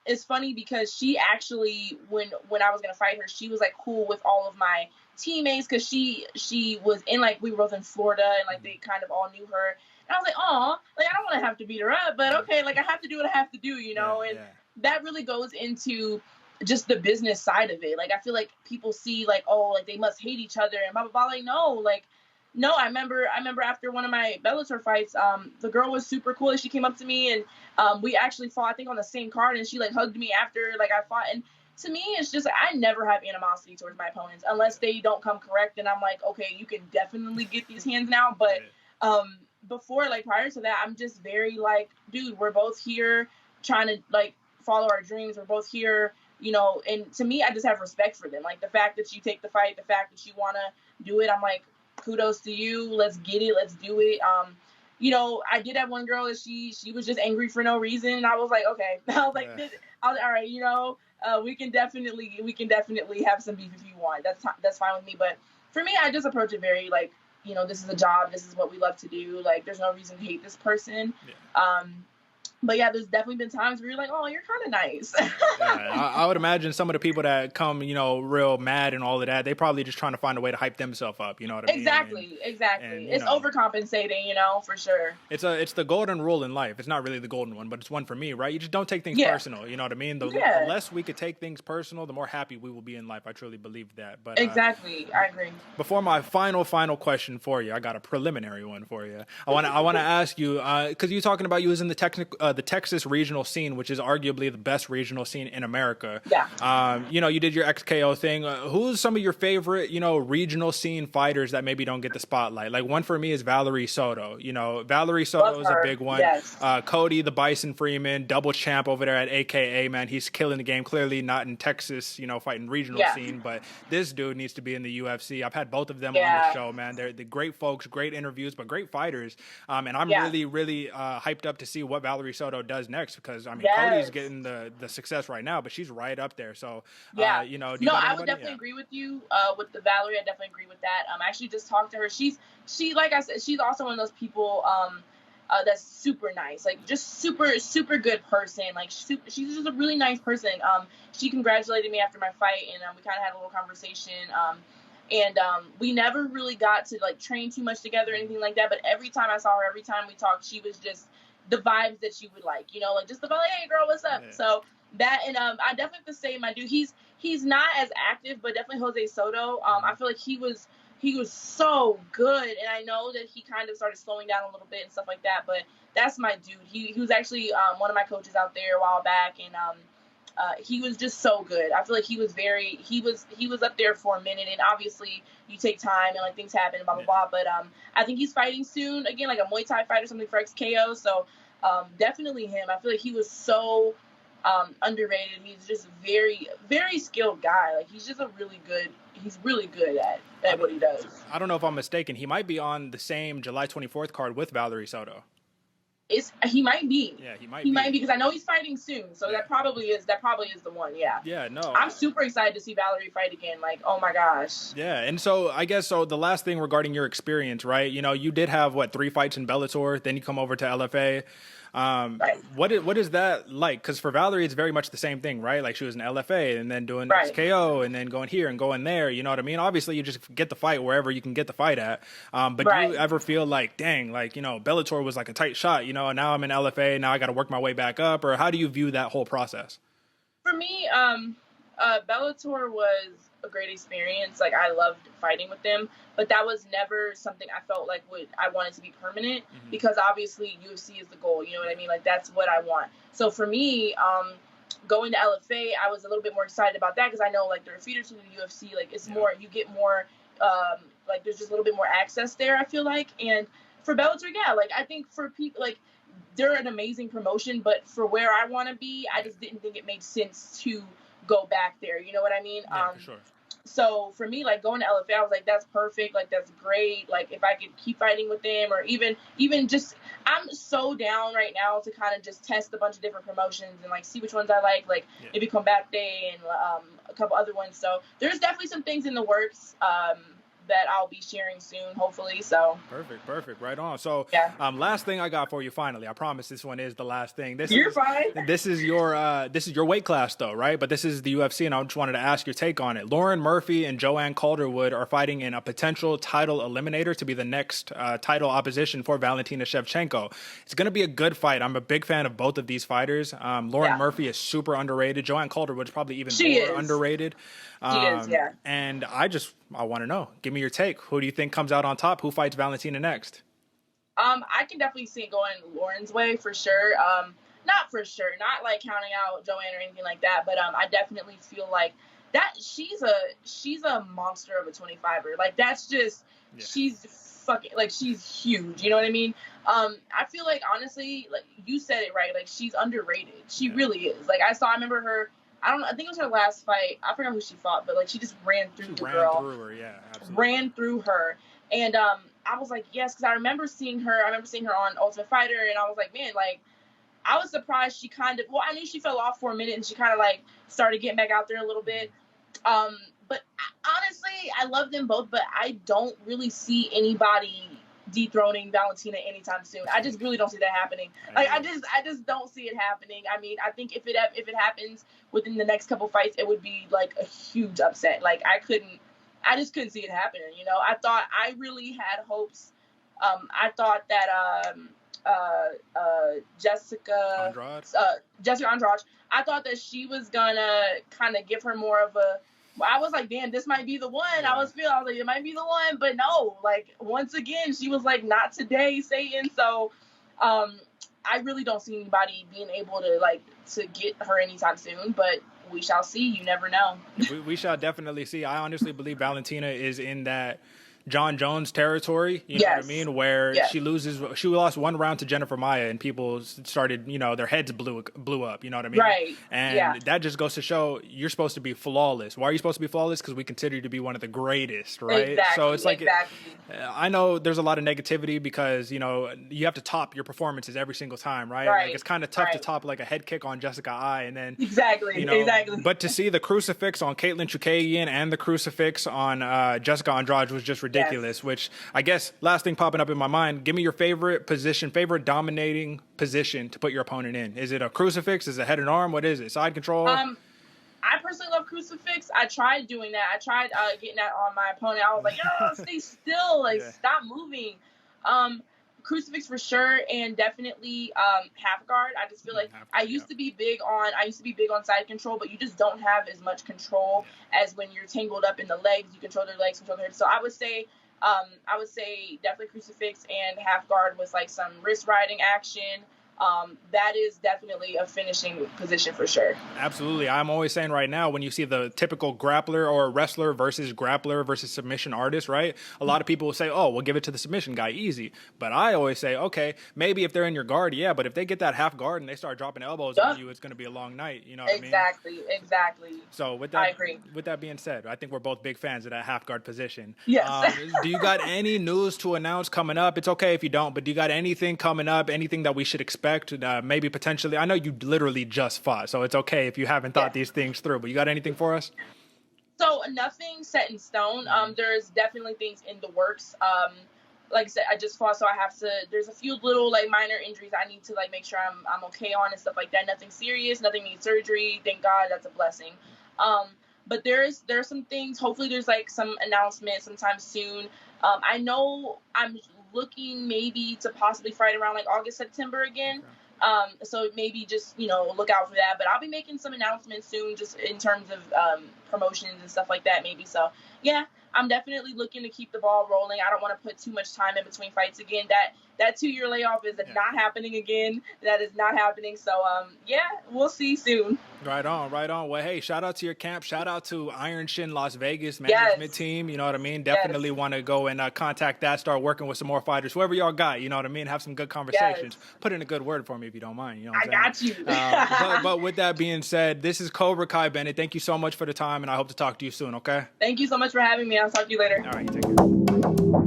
it's funny because she actually, when I was gonna fight her, she was like cool with all of my teammates because she was in, like, we were both in Florida and like they kind of all knew her. And I was like, oh, like, I don't want to have to beat her up, but okay, like, I have to do what I have to do, you know. And that really goes into just the business side of it. Like, I feel like people see like, oh, like they must hate each other and blah blah blah. Like, no, I remember after one of my Bellator fights, the girl was super cool. She came up to me and we actually fought, I think, on the same card, and she like hugged me after like I fought. And to me, it's just, I never have animosity towards my opponents unless they don't come correct. And I'm like, okay, you can definitely get these hands now. But before, like, prior to that, I'm just very like, dude, we're both here trying to like follow our dreams. We're both here, you know. And to me, I just have respect for them. Like, the fact that you take the fight, the fact that you want to do it, I'm like, kudos to you. Let's get it. Let's do it. You know, I did have one girl that she was just angry for no reason. And I was like, okay. I was like, all right, you know, we can definitely have some beef if you want. That's fine with me. But for me, I just approach it very like, you know, this is a job. This is what we love to do. Like, there's no reason to hate this person. But yeah, there's definitely been times where you're like, oh, you're kind of nice. I would imagine some of the people that come, you know, real mad and all of that, they probably just trying to find a way to hype themselves up. You know what I mean? Exactly. And, it's overcompensating, you know, for sure. It's the golden rule in life. It's not really the golden one, but it's one for me, right? You just don't take things personal. You know what I mean? The less we could take things personal, the more happy we will be in life. I truly believe that. But exactly, I agree. Before my final question for you, I got a preliminary one for you. I want to ask you, because you're talking about you was in the Texas regional scene, which is arguably the best regional scene in America. You know, you did your XKO thing. Who's some of your favorite, you know, regional scene fighters that maybe don't get the spotlight? Like, one for me is Valerie Soto. You know, Valerie Soto is a big one. Cody the Bison Freeman, double champ over there at AKA, man, he's killing the game. Clearly not in Texas, you know, fighting regional scene, but this dude needs to be in the UFC. I've had both of them on the show, man. They're great folks, great interviews, but great fighters. And I'm really hyped up to see what Valerie Soto does next, because I mean, Cody's getting the success right now, but she's right up there. So you know, I would definitely agree with you with the Valerie. I definitely agree with that. I actually just talked to her. She like I said, she's also one of those people that's super nice, like just super good person. Like, she's just a really nice person. She congratulated me after my fight, and we kind of had a little conversation. And we never really got to like train too much together or anything like that. But every time I saw her, every time we talked, she was just the vibes that you would like, you know, like just the like, hey girl, what's up? So that, and I definitely have to say, my dude, he's not as active, but definitely Jose Soto. I feel like he was so good, and I know that he kind of started slowing down a little bit and stuff like that, but that's my dude. He was actually one of my coaches out there a while back, and he was just so good. I feel like he was up there for a minute, and obviously you take time and like things happen and blah blah blah. But I think he's fighting soon again, like a Muay Thai fight or something for XKO. So definitely him. I feel like he was so underrated. He's just very very skilled guy. Like, he's just really good at what he does. I don't know if I'm mistaken. He might be on the same July 24th card with Valerie Soto. He might be. Yeah, he might be, because I know he's fighting soon. So that probably is the one. Yeah. Yeah, no. I'm super excited to see Valerie fight again. Like, oh my gosh. Yeah, and so I guess the last thing regarding your experience, right? You know, you did have 3 fights in Bellator, then you come over to LFA. Right. What is that like? Because for Valerie, it's very much the same thing, right? Like, she was in LFA and then doing XKO and then going here and going there. You know what I mean? Obviously, you just get the fight wherever you can get the fight at. But do you ever feel like, dang, like, you know, Bellator was like a tight shot, you know, and now I'm in LFA, now I got to work my way back up? Or how do you view that whole process? For me, Bellator was a great experience. Like, I loved fighting with them, but that was never something I felt like I wanted to be permanent, because obviously UFC is the goal. You know what I mean? Like, that's what I want. So for me, going to LFA, I was a little bit more excited about that, because I know, like, they're a feeder to the UFC. Like, it's more, you get more, like, there's just a little bit more access there, I feel like. And for Bellator, yeah, like, I think for people, like, they're an amazing promotion, but for where I want to be, I just didn't think it made sense to go back there. You know what I mean? Yeah, for sure. So for me, like, going to LFA, I was like, that's perfect. Like, that's great. Like, if I could keep fighting with them, or even just, I'm so down right now to kind of just test a bunch of different promotions and, like, see which ones I like maybe Combate and a couple other ones. So there's definitely some things in the works that I'll be sharing soon, hopefully. So perfect, right on. So last thing I got for you, finally. I promise this one is the last thing. You're fine. This is your weight class though, right? But this is the UFC, and I just wanted to ask your take on it. Lauren Murphy and Joanne Calderwood are fighting in a potential title eliminator to be the next title opposition for Valentina Shevchenko. It's going to be a good fight. I'm a big fan of both of these fighters. Lauren Murphy is super underrated. Joanne Calderwood is probably even more underrated. She is, yeah. And I want to know. Give me your take. Who do you think comes out on top? Who fights Valentina next? I can definitely see it going Lauren's way for sure. Not for sure, not like counting out Joanne or anything like that, but I definitely feel like that she's a monster of a 25er. Like, that's just she's fucking, like, she's huge. You know what I mean? I feel like, honestly, like, you said it right. Like, she's underrated. She really is. Like, I remember her. I think it was her last fight. I forgot who she fought, but, like, she just ran through the girl. Ran through her, yeah, absolutely. Ran through her. And I was like, yes, because I remember seeing her on Ultimate Fighter, and I was like, man, like, I was surprised she kind of, well, I knew she fell off for a minute, and she kind of, like, started getting back out there a little bit. But honestly, I love them both, but I don't really see anybody dethroning Valentina anytime soon. I just really don't see that happening. Like, I just don't see it happening. I mean, I think if it happens within the next couple fights, it would be like a huge upset. Like, I just couldn't see it happening. You know, I really had hopes. I thought that Jessica Andrade, I thought that she was gonna kind of give her more of a, I was like, damn, this might be the one. I was like, it might be the one, but no, like, once again, she was like, not today, Satan. So, I really don't see anybody being able to get her anytime soon, but we shall see. You never know. We shall definitely see. I honestly believe Valentina is in that John Jones territory, you know what I mean, where she lost one round to Jennifer Maia, and people started, their heads blew up, you know what I mean? Right. And that just goes to show you're supposed to be flawless. Why are you supposed to be flawless? Because we consider you to be one of the greatest, right? Exactly. So it's like, I know there's a lot of negativity because, you have to top your performances every single time, right? Like, it's kind of tough to top like a head kick on Jessica Ai, and then exactly. But to see the crucifix on Caitlin Chukagian and the crucifix on Jessica Andrade was just ridiculous, which I guess last thing popping up in my mind, give me your favorite dominating position to put your opponent in. Is it a crucifix? Is it head and arm? What is it? Side control? I personally love crucifix. I tried doing that. I tried getting that on my opponent. I was like, stay still. Like, stop moving. Crucifix for sure, and definitely half guard. I just feel like I used to be big on side control, but you just don't have as much control as when you're tangled up in the legs. You control their legs, control their hips. So I would say definitely crucifix and half guard with like some wrist riding action. That is definitely a finishing position for sure. Absolutely. I'm always saying right now, when you see the typical grappler or wrestler versus submission artist, right? A lot of people will say, oh, we'll give it to the submission guy, easy. But I always say, okay, maybe if they're in your guard, yeah, but if they get that half guard and they start dropping elbows on you, it's going to be a long night. You know what I mean? Exactly. So I agree. With that being said, I think we're both big fans of that half guard position. Yes. Do you got any news to announce coming up? It's okay if you don't, but do you got anything coming up, anything that we should expect? Maybe potentially, I know you literally just fought, so it's okay if you haven't thought these things through, but you got anything for us? So nothing set in stone. There's definitely things in the works. Like I said, I just fought, so there's a few little like minor injuries I need to like make sure I'm okay on and stuff like that. Nothing serious, nothing needs surgery. Thank God, that's a blessing. But there's some things, hopefully there's like some announcement sometime soon. I know I'm looking maybe to possibly fight around like August, September again. So maybe just, look out for that. But I'll be making some announcements soon, just in terms of promotions and stuff like that, maybe. So, yeah, I'm definitely looking to keep the ball rolling. I don't want to put too much time in between fights again. That 2-year layoff is not happening again. That is not happening. So, we'll see soon. Right on. Well, hey, shout out to your camp. Shout out to Iron Shin Las Vegas management team. You know what I mean? Definitely want to go and contact that, start working with some more fighters, whoever y'all got, you know what I mean? Have some good conversations. Put in a good word for me if you don't mind. You know what I'm saying? I got you. But with that being said, this is Kobra Kai Bennett. Thank you so much for the time, and I hope to talk to you soon, okay? Thank you so much for having me. I'll talk to you later. All right, you take care.